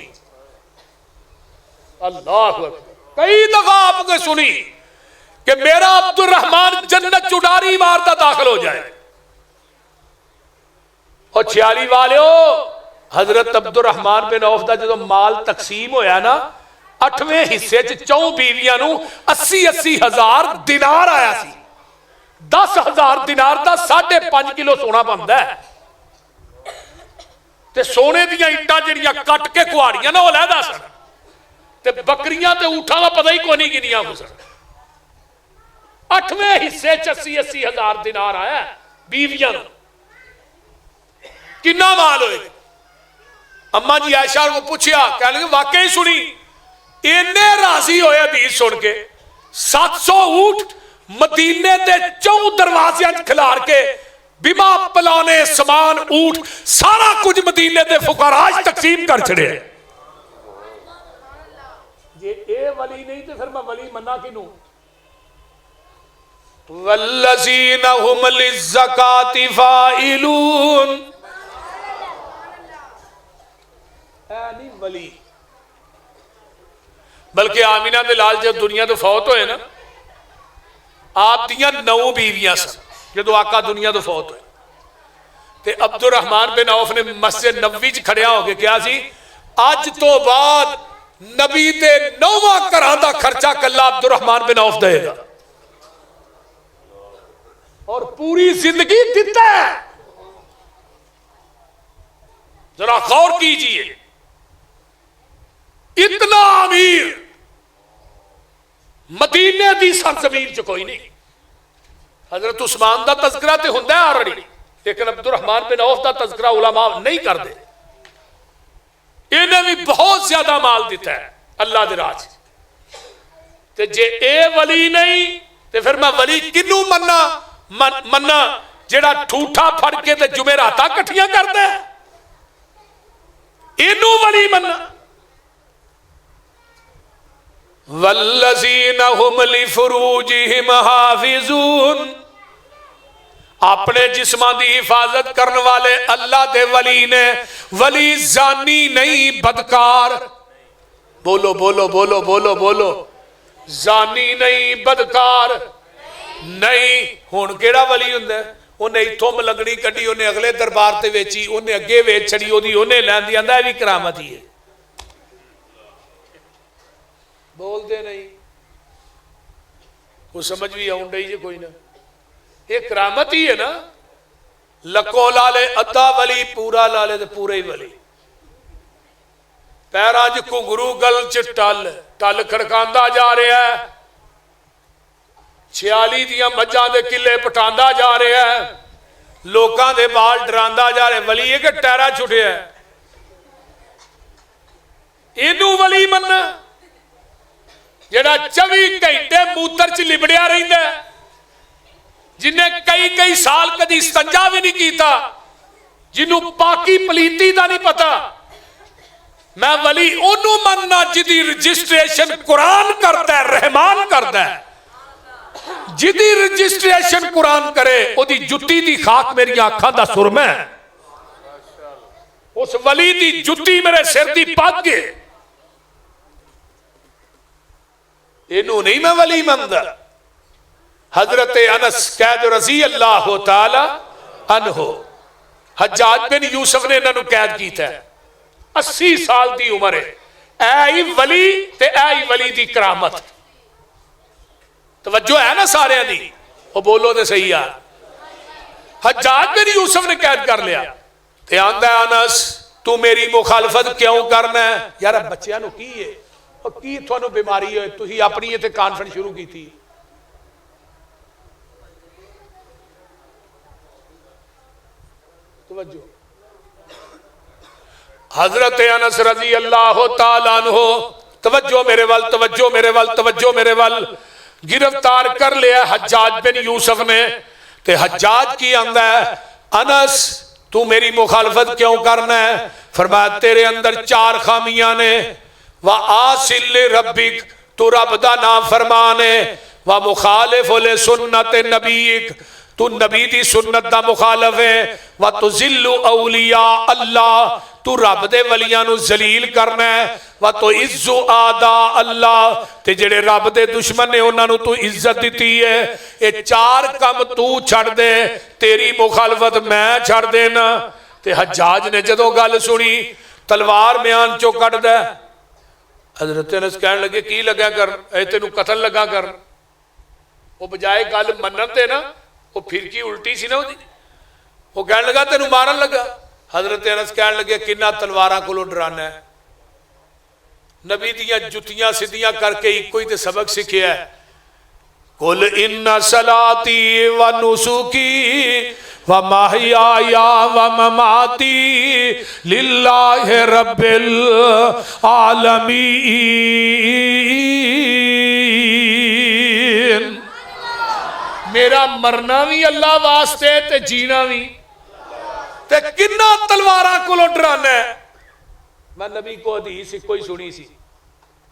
अल्लाह अकबर, कई दफा आपने सुनी कि मेरा अब्दुर रहमान जन्नत चुडारी मारता दाखिल हो जाए। और 46 वाले हजरत अब्दुर रहमान बिन औफ दा जो माल तकसीम होया ना, 8वें हिस्से च 4 बीवियां नूं 80-80 हजार दिनार आया सी। 10,000 दिनार का 5.5 किलो सोना बनता है। ते सोने दियां ईटां जिहड़ियां कट के कुहाड़ियां ना वो लैदा सन। ते बकरियां ते ऊठां का पता ही कोई नहीं किनियां हो सन। 8वें हिस्से च 80-80 हजार दिनार आया बीवियां नूं। किन्ना माल होए? अम्मा जी आयशा को पूछया, कहने वाकई सुनी। इन्ने राजी होए हदीस सुन के। 700 ऊठ मदीने के 4 दरवाजियां खिलार के बिमा पलाने समान ऊठ सारा कुछ मदीने के फुकराज तकसीम कर छड़े। जे ए वली नहीं तो फिर मैं वली मन्ना किनू? वल्लज़ीना हुम लिज़्ज़काति फ़ाइलून। नहीं वली, बल्कि आमिना दे लाल जब दुनिया तो फौत होए ना, आप दियां 9 बीवियां सन जो आका दुनिया तो फौत होए। ते अब्दुर रहमान बिन औफ ने मस्जिद नबवी च खड़िया हो के कहा सी, अज तो बाद नबी दे 9वां घरां दा खर्चा कल्ला अब्दुर रहमान बिन औफ देगा। और पूरी जिंदगी दिता है। जरा गौर कीजिए, इतना अमीर मदीने की सरजमीन च कोई नहीं। हजरत उस्मान का तज़किरा तो हुंदा है ऑलरेडी, लेकिन अब्दुर रहमान बिन औफ का तज़किरा उलमा नहीं करते। इन्हें भी बहुत ज्यादा माल दिता है अल्लाह दे राह च। ते जे ए वली नहीं तो फिर मैं वली किनू मन्ना जेड़ा ठूठा फड़ के ते जुमेरातां कट्ठियां करदा है? इनू वली मन्ना? वल्लज़ीना हुम लिफ़ुरूजिहिम हाफ़िज़ून, अपने जिस्मां दी हिफाजत करने वाले अल्लाह दे वली ने। वली जानी नहीं, बदकार। बोलो बोलो बोलो बोलो बोलो, जानी नहीं, बदकार नहीं। हुण केड़ा वली हुंदा? उन्हें इत्थों मलंगनी कड्डी, उन्हें अगले दरबार ते वेची, उन्हें अगे वेच छड़ी, ओदी उन्हें लैंदी, आंदा भी करामत ही है। बोलते नहीं, वो समझ भी आउं डई जे कोई ना, ये करामत ही है ना। लको लाले अद्धा वली, पूरा लाले तो पूरे ही वली। पैरां च घुंघरू, गल च टल, टल खड़कांदा जा रहा है। 46 दियां मज्जां दे किले पटांदा जा रहा है, लोकां दे बाल डरांदा जा रहा है। वली है कि टैरा छुटिया? इनू वली मनना जेड़ा 24 घंटे मूत्र च लिबड़िया रहिंदा है, जिन्हें कई कई साल कदी संजा भी नहीं किया, जिन्हों पाकी पलीती का नहीं पता। मैं वली ओनू मनना जिदी रजिस्ट्रेशन कुरान करता है, रहमान करता है। जिदी रजिस्ट्रेशन कुरान करे, ओदी जुत्ती दी खाक मेरी आंखां दा सुरमा है। उस वली दी जुत्ती मेरे सिर दी पग है। इनू नहीं मैं वली मनदा। हजरत अनस कैद रजी अल्लाह तआला अन्हो, हज्जाज बिन यूसुफ ने इन्होंने कैद किया। 80 साल की उम्र है। ऐ वली ते ऐ वली दी करामत। तवज्जो है ना सारे दी? वो बोलो तो सही यार। हज्जाज बिन यूसुफ ने कैद कर लिया ते आंदा अनस तू मेरी मुखालफत क्यों करना है? यार बच्चों को की है, की थानू बीमारी है, तुसी अपनी इत्थे कॉन्फ्रेंस शुरू की थी। हजरत अनस रजी अल्लाह तआला अन्हु, तवज्जो मेरे वल, तवज्जो मेरे वल, तवज्जो मेरे वल, गिरफ्तार कर लिया हज्जाज बिन यूसुफ ने। ते हज्जाज की आंदा है, अनस तू मेरी मुखालफत क्यों करना है? फरमाया तेरे अंदर 4 खामियां ने। व आसिल रब्बिक, तू रब दा नाम फरमान है। व मुखालिफ ले सुन्नत नबीक, तू नबी दी सुन्नत दा मुखालफ है। व तुजिल्लु औलिया अल्लाह, तू रब दे वलियां नू जलील करना है। व तो इज्जु आदा अल्लाह, ते जेड़े रब दे दुश्मन ने उन्हां नू तू इज्जत दी है। ये 4 काम तू छड़ दे, तेरी मुखालफत मैं छड़ देना। ते हज्जाज ने जदों गल सुनी, तलवार म्यान चो कट दे। हजरत अनस कहन लगे की लगा कर, ऐ तेनू कतल लगा कर। वो बजाए गल मनन ते ना, वो फिरकी उल्टी सी ना, वो कहन लगा तेनू मारन लगा। हजरत अनस कहन लगे किन्ना तलवारां कोलों डराना है? नबी दियां जुतियां सीधियां करके इको ही ते सबक सीखिया है। कुल इन्ना सलाती व नुसुकी व महयाया व ममाती लिल्लाहि रब्बिल आलमीन। मेरा मरना भी अल्लाह वास्ते ते जीना भी। ते किन्ना तलवारां कोलों डराना है? मैं नबी को हदीस इको ही सुनी सी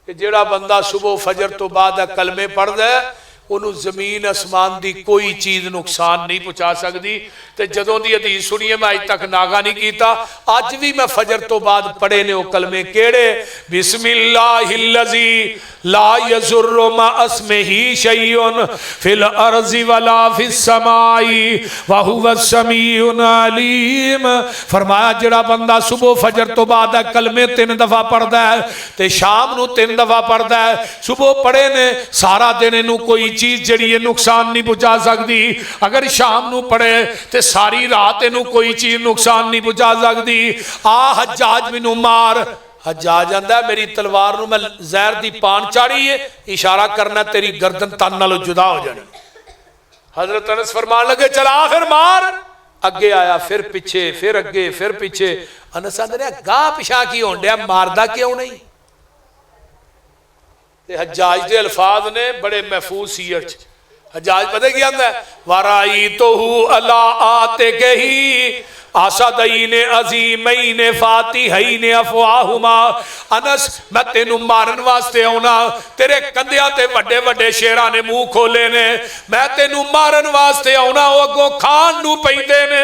कि जेड़ा बंदा सुबह फजर तो बाद कलमे पढ़दा है, उन्होंने जमीन आसमान की कोई चीज नुकसान नहीं पहुंचा सकती। तो जदों की हदीस सुनी है मैं अज तक नागा नहीं किया। अज भी मैं फजर तो बाद पढ़े ने वो कलमे केड़े? बिस्मिल्लाहिल्लज़ी ला यज़ुर्रु मा अस्मिही शैउन फिल अर्ज़ि वला फिस समाई व हुवस समीउन अलीम। फरमाया जेड़ा बंदा सुबह फजर तो बाद कलमे 3 दफा पढ़दा है ते शाम नू 3 दफा पढ़दा है, सुबह पढ़े ने सारा दिन इनू कोई चीज जड़ी है नुकसान नहीं पहुंचा सकती। अगर शाम नू पढ़े तो सारी रात इनू कोई चीज नुकसान नहीं पहुंचा सकती। आ हज्जाज मैनू मार। हज्जाज आंदा मेरी तलवार नू मैं जहर दी पान चाड़ी है, इशारा करना तेरी गर्दन तन नालों जुदा हो जानी। हजरत अनस फरमान लगे चला फिर मार। अगे आया, फिर पीछे, फिर अगे, फिर पीछे। अनस आंदे गाह पिछा की होण दिया, मारदा क्यों नहीं? ते हज्जाज दे अल्फाज ने बड़े महफूज सीयत। हज्जाज पता क्या आंदा? वराई तो अला आते गही आसादईन अजीमईन फातिहईन अफवाहुमा। अनस मैं तेनू मारन वास्ते आउना, तेरे कंधियां ते वड्डे वड्डे शेरां ने मुंह खोले ने, मैं तेनू मारन वास्ते आउना, ओ अगों खान नू पैंदे ने।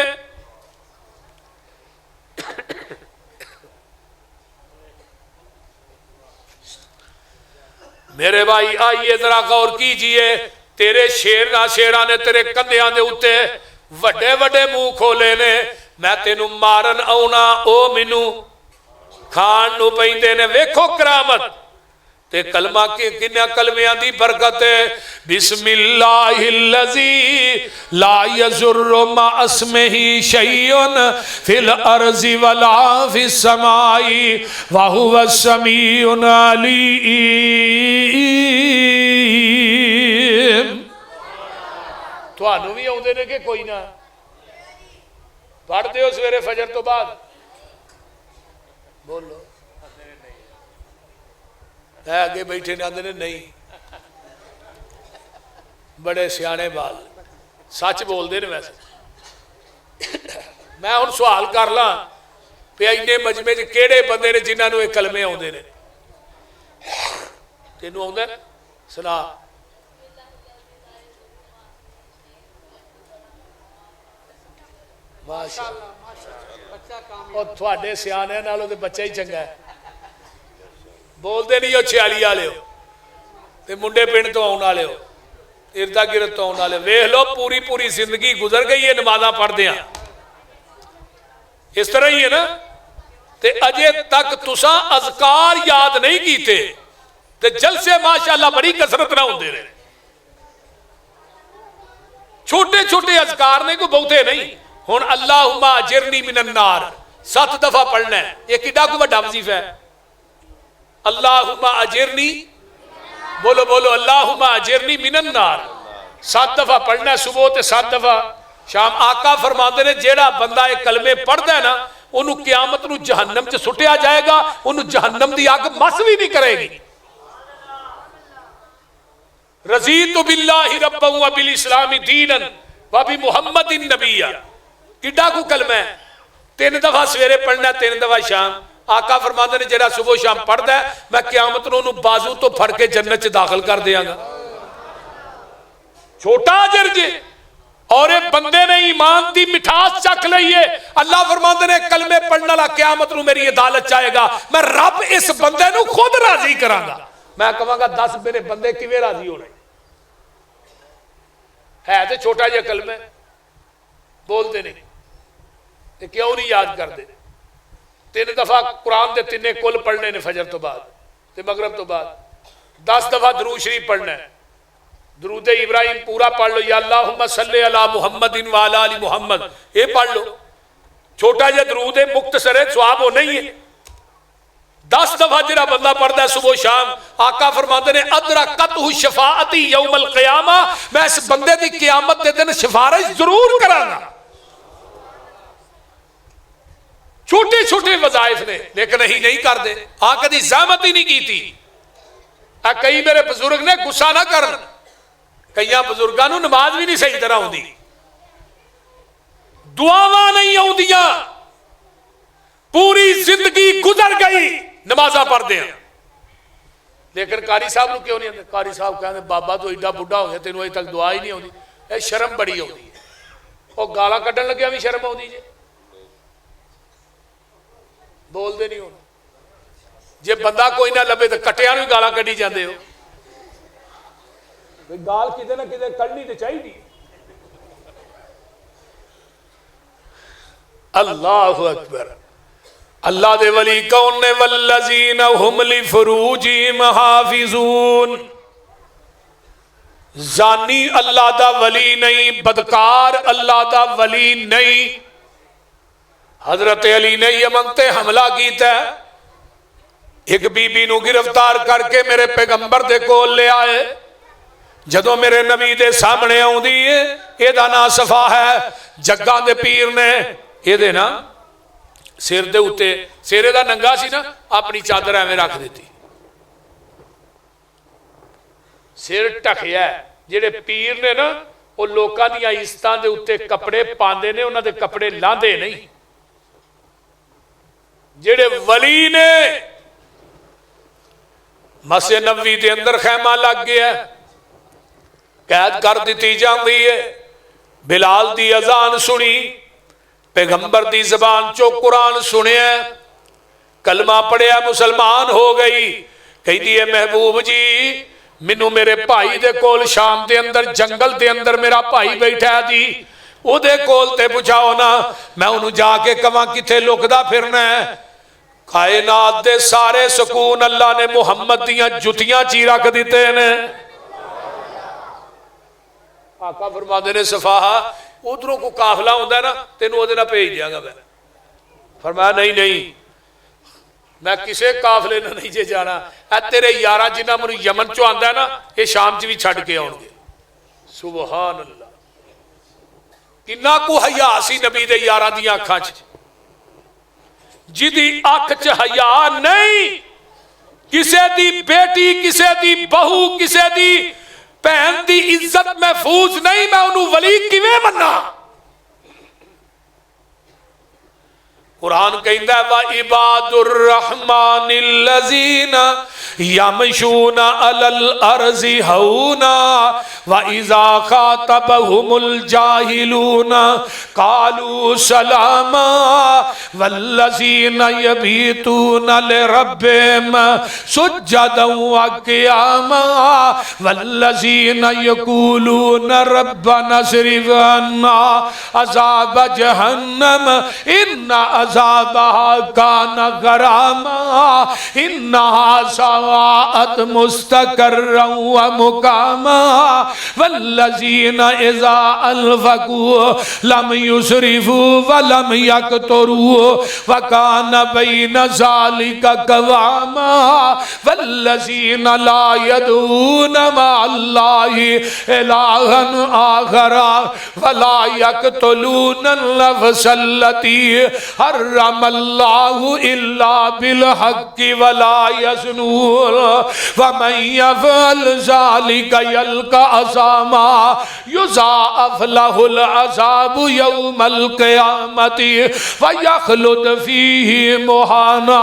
मेरे भाई आइए जरा गौर कीजिए, तेरे शेरां ने तेरे कंधियां दे उत्ते वड्डे वड्डे मुंह खोले ने, मैं तेनू मारन आउना, ओ मैनू खान नू पैंदे ने। वेखो करामत ते कलमा के किन्ना कलमियां दी बरकत है। बिस्मिल्लाहिल्लज़ी ला यज़ुर्रु मा अस्मिही शैउन फिल अर्ज़ि वला फिस समाई व हुवस समीउन अलीम। तुहानू भी आउंदे ने कि कोई ना? पढ़दे हो सवेरे फजर तो बाद? बोलो। आगे बैठे ने आंदे ने नहीं, बड़े सियाने बाल सच बोलते ने। वैसे मैं हुण सवाल कर ला भी इन्ने मजमे च किहड़े बंदे ने जिन्होंने ये कलमे आउंदे ने? तेनू आउंदा? सुना। माशाअल्लाह, थोड़े सियाने नालों तो बच्चा ही चंगा है। बोलते नहीं हो 46 वाले हो ते मुंडे पिंड तो आने वाले हो, इर्दा गिरद तो आने वाले। वेख लो पूरी पूरी जिंदगी गुजर गई है नमाज़ा पढ़दे आ, इस तरह ही है ना। ते अजे तक तुसा अज़कार याद नहीं कीते ते जलसे माशाअल्लाह बड़ी कसरत ना होंदे ने। छोटे छोटे अज़कार ने, कोई बहुते नहीं। हुण अल्लाहुम्मा अजिरनी मिनन नार 7 दफा पढ़ना है, ये किड्डा कोई वड्डा वजीफा है। अल्लाहुम्मा अजिरनी, बोलो बोलो, अल्लाहुम्मा अजिरनी मिनन नार 7 दफा पढ़ना है, सुबह ते 7 दफा शाम। आका फरमाते ने जेड़ा बंदा ये कलमे पढ़ता है ना, उन्होंने क़यामत नूं जहन्नम च सुटिया जाएगा, उन्होंने जहन्नम की अग मस भी नहीं करेगी। रज़ीतु बिल्लाहि रब्बन व बिल इस्लामी दीनन व बि मुहम्मदिन नबिय्या। किड्डा को कलमा है, 3 दफा सवेरे पढ़ना, 3 दफा शाम। आका फरमाते ने जेड़ा सुबह शाम पढ़ता है, मैं क़यामत नूं उहनूं बाजू तो फड़ के जन्नत च दाखिल कर देंगा। छोटा अजर जे, और एक बंदे ने ईमान की मिठास चख ली है। अल्लाह फरमाते ने कलमे पढ़ने वाला क़यामत नूं मेरी अदालत च आएगा, मैं रब इस बंदे नूं खुद राजी करांगा। मैं कहांगा 10 मेरे बंदे किवें राजी होने? है तो छोटा जिहा कलमा, बोलते नहीं ते क्यों नहीं याद करते? 3 दफा कुरान के 3 कुल पढ़ने ने फजर तो बाद ते मगरब तो बाद। 10 दफा दरूद शरीफ पढ़ना है। दरूद इब्राहिम पूरा पढ़ लो, या अल्लाहुम्मा सल्ली अला मुहम्मदिन व अला आलि मुहम्मद, ये पढ़ लो। छोटा जिहा दरूद है, मुख्तसर है, सवाब हो नहीं है। 10 दफा जिहड़ा बंदा पढ़ता है सुबह शाम, आका फरमाते ने अदरकतहु शफाअती यौमल क़यामा, मैं इस बंदे की क़यामत के दिन सिफारिश जरूर करांगा। छोटे छोटे वज़ाइफ ने, लेकिन नहीं करते। हाँ, कभी ज़हमत ही नहीं की थी। कई मेरे बुजुर्ग ने गुस्सा ना कर, कई बुजुर्गों को नमाज भी नहीं सही तरह आती, दुआवां नहीं आउंदियां, पूरी जिंदगी गुजर गई नमाजा पढ़ते हैं, लेकिन कारी साहब को क्यों नहीं आते? कारी साहब कहते बाबा तू एडा बुढ़ा हो गया, तेन अजे तक दुआ ही नहीं आती। शर्म बड़ी आती है, और गाला कढ़न लग्या भी शर्म आती जे, बोलते नहीं होना। जे बंदा कोई ना लभे तो कट्टियां भी गाला कढ़ी जाते हो। गाल किते ना किते कढ़नी तो चाहिए। अल्लाहु अकबर। अल्लाह दे वली कौन ने? वल्लज़ीना हुम लिफुरूजिहिम हाफिज़ून। जानी अल्लाह दा वली नहीं, बदकार अल्लाह दा वली नहीं। हजरत अली ने यमन ते हमला किया, एक बीबी नू गिरफ्तार करके मेरे पैगंबर दे कोल ले आए। जदों मेरे नबी दे सामने आउंदी है, एदा नाम सफा है, जग्गां दे पीर ने एदे ना सिर दे उत्ते, सिरे दा नंगा सी ना, अपनी चादर एवें रख दी, सिर ढकिया। जेड़े पीर ने ना, वो लोकां दी इज्जतां दे उत्ते कपड़े पांदे ने, उन्हां दे कपड़े लांदे नहीं, जेड़े वली ने मस्जिद नबवी के अंदर खैमा लग गया, कैद कर दी जाती है। बिलाल दी अजान सुनी, पैगंबर दी जबान चो कुरान सुनिया, कलमा पढ़िया, मुसलमान हो गई। कहती है महबूब जी मैनू मेरे भाई दे कोल शाम दे अंदर जंगल दे अंदर मेरा भाई बैठा जी, ओदे कोल ते पुछाओ ना, मैं उन्होंने जाके कवां किथे लुकदा फिरना है। कायनात दे सारे सुकून अल्लाह ने मुहम्मद दियां जुतियां ची रख दिते ने। आका फरमाते ने सफाहा उधरों को काफिला होंदा है ना, तेन वो भेज दियांगा मैं। फरमाया नहीं नहीं, मैं किसी काफिले ने नहीं जे जाना, तेरे यारा जिन्हें मैं यमन चो आंदा है ना, ये शाम च भी छड़ के आउणगे। सुबहान अल्लाह, किन्ना को हया सी नबी दे यारा दी अखां च। जिदी अख च हया नहीं, किसी दी बेटी, किसी दी बहू, किसी दी भैन दी इज्जत महफूज नहीं, मैं उन्होंने वली किवें मन्ना। कुरान कहता है व इबादुर रहमानिल्लज़ीना यमशूना अलल अर्ज़ि हौना व इज़ा खातबहुमुल जाहिलूना कालू सलामा वल्लज़ीना यबीतूना लिरब्बिहिम सुज्जदन व क़ियामा वल्लज़ीना यक़ूलूना रब्बना स्रिफ़ अन्ना अज़ाब जहन्नम इन्ना अज़ाबहा काना गरामा इन्नहा सवाअत मुस्तक़र्रन व मुकामा वल्लज़ीना इज़ा अनफ़क़ू लम युसरिफ़ू व लम यक़तुरू व काना बैन ज़ालिका क़वामा वल्लज़ीना ला यदऊना मअल्लाहि इलाहन आखरा व ला यक़तुलूना नफ़्सल्लती हर्रमल्लाहु इल्ला बिल हक़्क़ि वला यज़्नून वमन यफ़अल ज़ालिका यल्क़ा असामा युज़ाअफ़ लहुल अज़ाबु यौमल क़ियामति व यख़लुद फ़ीहि मुहाना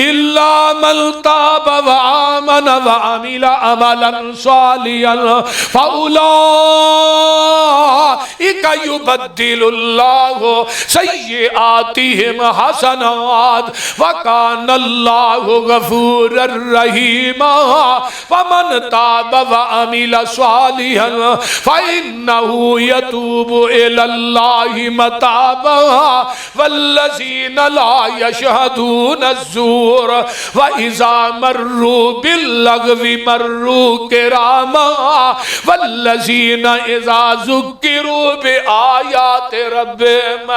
इल्ला मन ताब व आमन व अमिल अमलन सालिहन फ़उलाइका युबद्दिलुल्लाहु सय्यिआतिहिम हसनात व कानल्लाहु गफूरर रहीमा फमन ताब व अमिल सालिहन फइन्नहु यतूबु इलल्लाहि मताबा वल्लज़ीना ला यशहदून अज़्ज़ूर व इज़ा मर्रू बिल्लग़वी मर्रू किरामा वल्लज़ीना इज़ा ज़ुक्किरू बिआयाति रब्बिहिम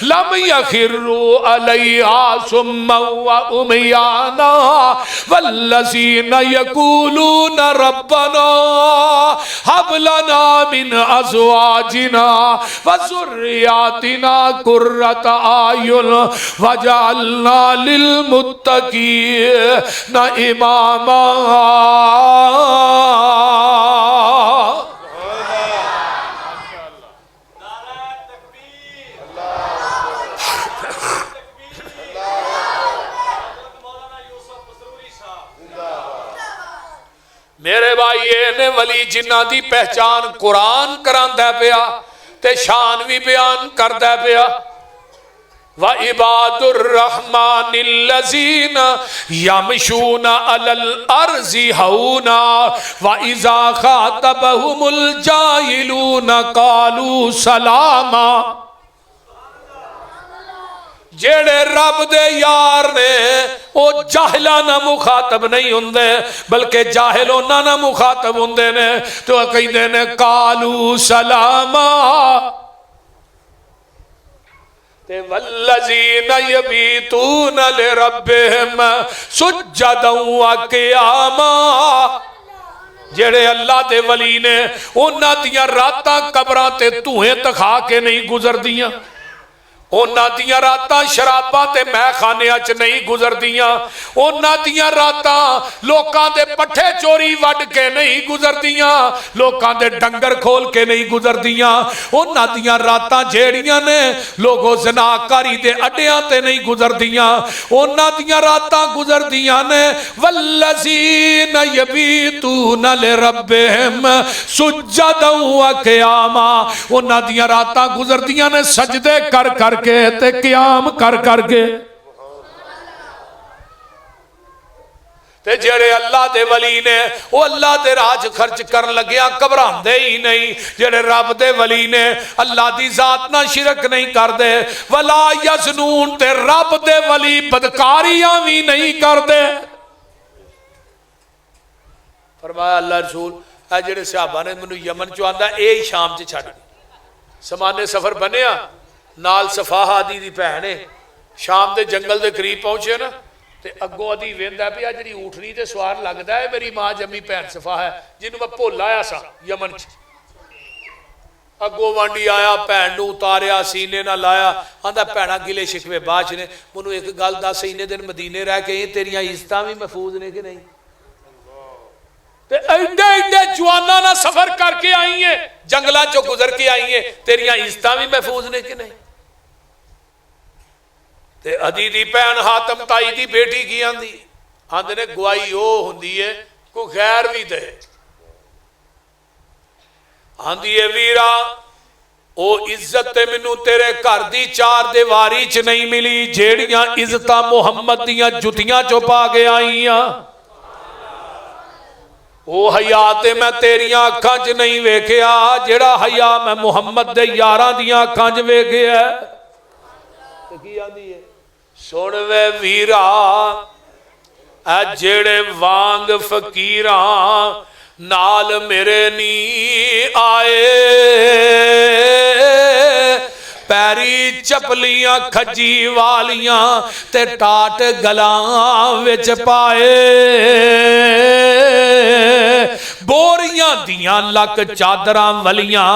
लम यखिर्रू अलैहा सुम्मन व उमयाना वल्लज़ीना यक़ूलूना रब्बना हब लना मिन अज़वाजिना व ज़ुर्रिय्यातिना क़ुर्रता आयुन वजअलना लिलमुत्तक़ीना इमामा। मेरे भाई ने वली जिन्ना दी पहचान कुरान करांदा पिया ते शान भी बयान करदा पिया। व इबादुर रहमानिल्लज़ीना यमशूना अलल अर्ज़ि हौना व इज़ा खातबहुमुल जाहिलूना कालू सलामा। जेड़े रब दे यार ने वो जाहिला ना मुखातब नहीं होंदे, बल्कि जाहिल उन्हां ना मुखातब होंदे ने, तो कहंदे ने कालू सलामा। ते वल्लज़ीना यबीतूना लिरब्बिहिम सुज्जदन व क़ियामा। जेड़े अल्लाह दे वली ने उन्हां दियां रातां कबरां ते धुएं तखा के नहीं गुजरदियां, ਉਹਨਾਂ ਦੀਆਂ ਰਾਤਾਂ ਸ਼ਰਾਬਾਂ ਤੇ ਮੈਖਾਨਿਆਂ 'ਚ ਨਹੀਂ ਗੁਜ਼ਰਦੀਆਂ, ਉਹਨਾਂ ਦੀਆਂ ਰਾਤਾਂ ਲੋਕਾਂ ਦੇ ਪੱਠੇ ਚੋਰੀ ਵੱਢ ਕੇ ਨਹੀਂ ਗੁਜ਼ਰਦੀਆਂ, ਲੋਕਾਂ ਦੇ ਡੰਗਰ ਖੋਲ ਕੇ ਨਹੀਂ ਗੁਜ਼ਰਦੀਆਂ, ਉਹਨਾਂ ਦੀਆਂ ਰਾਤਾਂ ਜਿਹੜੀਆਂ ਨੇ ਲੋਗੋ ਜ਼ਨਾਕਾਰੀ ਦੇ ਅੱਡਿਆਂ ਤੇ ਨਹੀਂ ਗੁਜ਼ਰਦੀਆਂ, ਉਹਨਾਂ ਦੀਆਂ ਰਾਤਾਂ ਗੁਜ਼ਰਦੀਆਂ ਨੇ ਵल्लज़ीन यबीतून लिरब्बिहिम सुज्जदन व क़ियामा, ਉਹਨਾਂ ਦੀਆਂ ਰਾਤਾਂ ਗੁਜ਼ਰਦੀਆਂ ਨੇ ਸਜਦੇ ਕਰ ਕਰ के ते क़याम कर कर के। ते जेड़े अल्लाह दे वली ने वो अल्लाह दे राज खर्च करन लग्या घबरांदे ही नहीं, जेड़े रब दे वली ने अल्लाह दी जात ना शिरक नहीं करदे, वला यज़नून ते रब दे वली बदकारियां भी नहीं करदे। फरमाया अल्लाह रसूल आ जेड़े सहाबा ने मैनू यमन चो आंदा ए शाम च छड्ड समाने सफर बनिया नाल सफाह आदि दी भैन है, शाम के जंगल के करीब पहुंचे ना ते अगों आदि वेंदा भी आ जिहड़ी ऊठनी ते सवार लगदा है मेरी मां जम्मी भैन सफाह है जिन्हों मैं भुल आया सा यमन च। अगों वांडी आया भैन नूं उतारिया सीने नाल लाया, आंदा भैणा गिले शिकवे बाद ने मैनूं एक गल दस, इन्ने दिन मदीने रह के तेरियां इज्जतां भी महफूज ने कि नहीं? एडे एडे जवाना ना सफर करके आई है, जंगलों चो गुजर के आई है, तेरियां इज्जतां भी महफूज ने कि नहीं? ते अदी दी भैन हातम ताई दी बेटी की आंदी, आंदे ने गवाही वो हुंदी है कोई गैर भी दे, आंदी है वीरा ओ इज्जत ते मैनू तेरे घर दी चार दीवारी च नहीं मिली जेड़ियां इज्जतां मुहम्मद दियां जुतियां चो पा के आईयां, वो हया ते मैं तेरियां अखां च नहीं वेखिया जेड़ा हया मैं मुहम्मद दे यारां दियां अखां च वेखिया। की आंदी है सुन वे वीरा ऐ जेड़े वांग फकीरां नाल मेरे नी आए, पैरी चपलियां खजी वालियां ते टाट गलां विच पाए, बोरियां दियां लक चादरां वलियां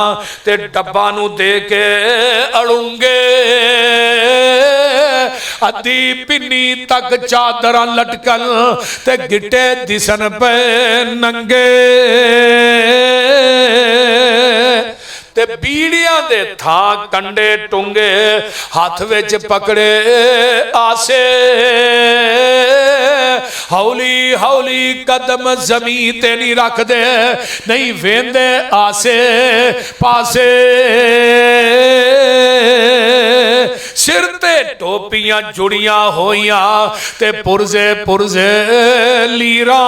ते डब्बा नू दे के अड़ूंगे, अद्धी पिन्नी तक चादरां लटकन ते गिट्टे दिसन पे नंगे, ते बीड़ियां दे थां कंडे टुंगे हाथ विच पकड़े आसे, हौली हौली कदम जमीन ते नहीं रखदे नहीं वेंदे आसे पासे, सिर ते टोपियां जुड़ियां होइयां ते पुरजे पुरजे लीरां,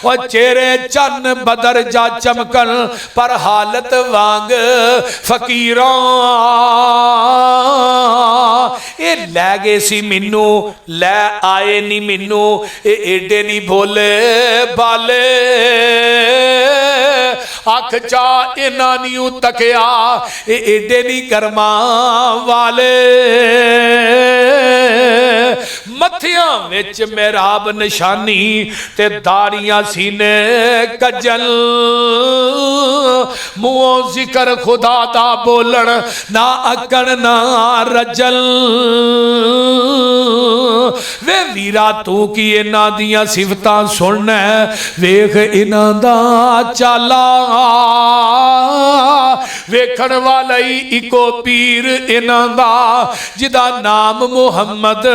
और चेहरे चन्न बदर जा चमकन पर हालत वांग फकीरां, ये लै गए सी मैनू लै आए नी मैनू, ये एडे नहीं भोले बाले, अख चा इना नहीं तकिया ये एडे नहीं कर्मा वाले, मथियां विच मेहराब निशानी ते दाड़ियां सीने कजल, मुंहों जिक्र खुदा दा बोलन ना अकड़ ना रजल, वे वीरा तू की इन्हां दियां सिफतां सुनना वेख इन्हां दा चाला, वेखण वाला ही इको पीर इन्हां दा जिदा नाम मुहम्मद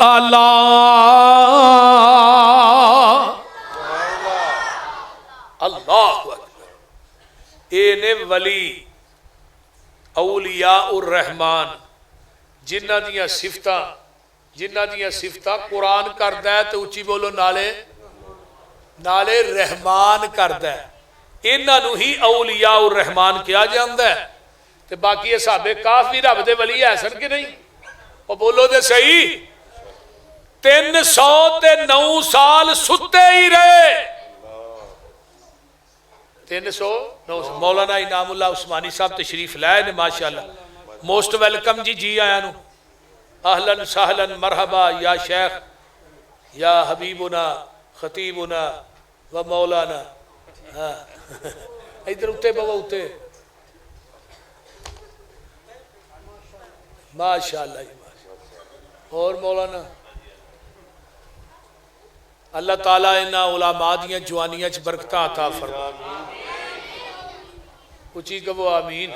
आला। अल्लाह ए ने वली औलिया उर रहमान जिन्हां दियां सिफतां कुरान करदा है तो उच्ची बोलो नाले नाले रहमान करदा है, इन्हां नूं ही औलिया उर रहमान कहा जांदा है। ते बाकी ये साहबे काफ भी रब दे वली है सन कि नहीं? वो बोलो दे सही 309 साल सुते ही रहे, 309। मौलाना इनामुल्लाह उस्मानी साहब तशरीफ लाए ने माशाअल्लाह, मोस्ट वेलकम जी, जी आया नु, अहलन सहलन मरहबा या शेख या हबीबुना खतीबुना व मौलाना। हाँ इधर उत्ते बाबा उत्ते माशाअल्लाह जी माशाअल्लाह। और मौलाना अल्लाह ताला इन्हां उलमा दियां जवानियां च बरकतां अता फरमाए। उची कहो आमीन।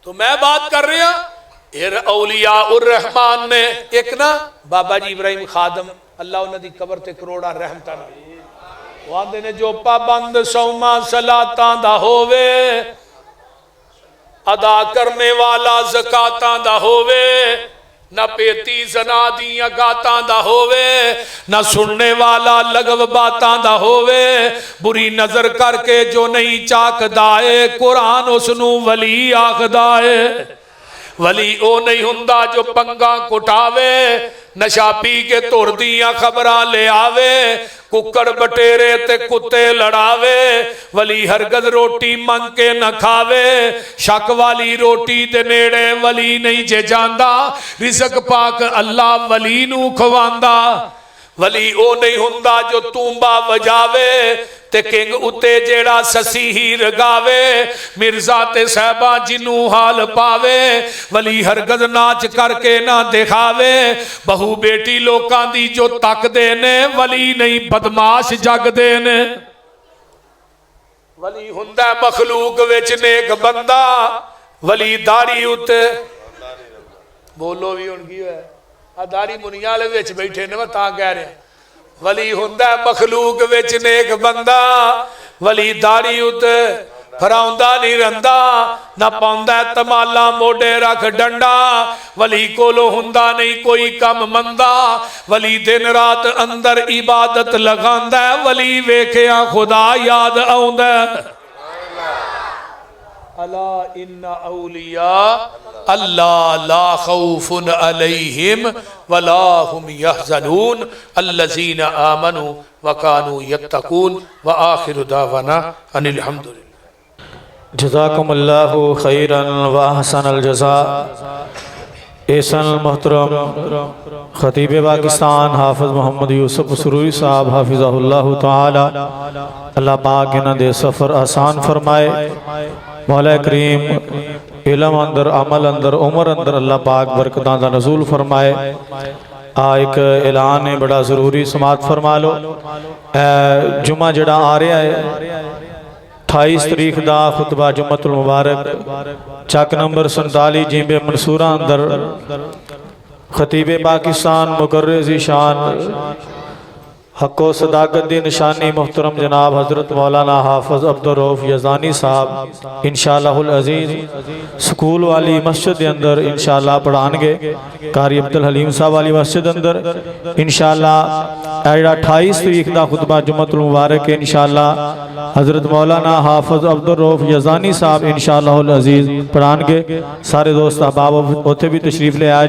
तो मैं बात कर रहा औलिया उर रहमान ने एक ना बाबा जी इब्राहिम खादम अल्लाह उन्होंने कबर ते करोड़ा रहमतां वो आंदे ने जो पाबंद सौमा सलातां दा होवे अदा करने वाला ज़कातां दा होवे ना पेती जना दियां गातां दा होवे ना सुनने वाला लगव बातां दा होवे बुरी नजर करके जो नहीं चाकदा है कुरान उसनू वली आखदा है। वली ओ नहीं हुंदा जो पंगा कुटावे नशा पी के तुर दियां खबरां ले आवे कुकड़ बटेरे ते कुत्ते लड़ावे। वली हरगज रोटी मंग के न खावे शक वाली रोटी दे नेड़े वली नहीं जे जांदा रिज़्क पाक अल्लाह वली नू खवांदा। वली ओ नहीं हुंदा जो तूंबा वजावे ते किंग उते जेड़ा ससी हीर गावे मिर्जा ते साहबा जिनू हाल पावे। वली हरगज नाच करके ना दिखावे बहु बेटी लोकां दी जो तकदे ने वली नहीं बदमाश जगदे ने। वली हुंदा मखलूक विच नेक बंदा वली दाढ़ी उते बोलो भी हुण की होया आ दाढ़ी मुनिया वाले विच बैठे ने मैं तां कह रहा वली हुंदा मखलूक विच नेक बंदा वली दाढ़ी उते फराउंदा नहीं रंदा ना पाउंदा तमाला मोडे रख डंडा। वली कोलो हुंदा नहीं कोई कम मंदा वली दिन रात अंदर इबादत लगांदा वली वेखिया खुदा याद आउंदा। अला इन्ना औलिया अल्लाह ला खौफुन अलैहिम वला हुम यहज़नून अल्लज़ीना आमनू व कानू यत्तकून व आखिरु दावाना अनिल हम्दुलिल्लाह। जज़ाकुमुल्लाहु खैरन व अहसनल जज़ा। एहसन मोहतरम खतीब पाकिस्तान हाफिज मोहम्मद यूसुफ सुरूरी साहब हाफिज़हुल्लाह तआला अल्लाह पाक इन्हां दे सफ़र आसान फरमाए। मौला करीम इलम अंदर अमल अंदर उमर अंदर अल्लाह पाक बरकतां दा नज़ूल फरमाए। आ एक ऐलान है बड़ा ज़रूरी समात फरमा लो। जुमा जड़ा आ रहा है 28 तरीक का खुतबा जुम्मतुल मुबारक चक नंबर 47 जिम्बे मंसूरा अंदर खतीब पाकिस्तान मुकर्रर शान हको सदाकत दी निशानी मोहतरम जनाब हज़रत मौलाना हाफिज अब्दुर रऊफ यज़ानी साहब इंशाअल्लाहुल अज़ीज़ स्कूल वाली मस्जिद के अंदर इंशाअल्लाह पढ़ाएंगे। कारी अब्दुल हलीम साहब वाली मस्जिद अंदर इंशाअल्लाह 28 तरीक का खुतबा जुम्मतुल मुबारक इंशाअल्लाह हज़रत मौलाना हाफिज अब्दुर रऊफ यज़ानी साहब इंशाअल्लाहुल अज़ीज़ पढ़ाएंगे। सारे दोस्त अहबाब उत्थे भी तशरीफ ले आए।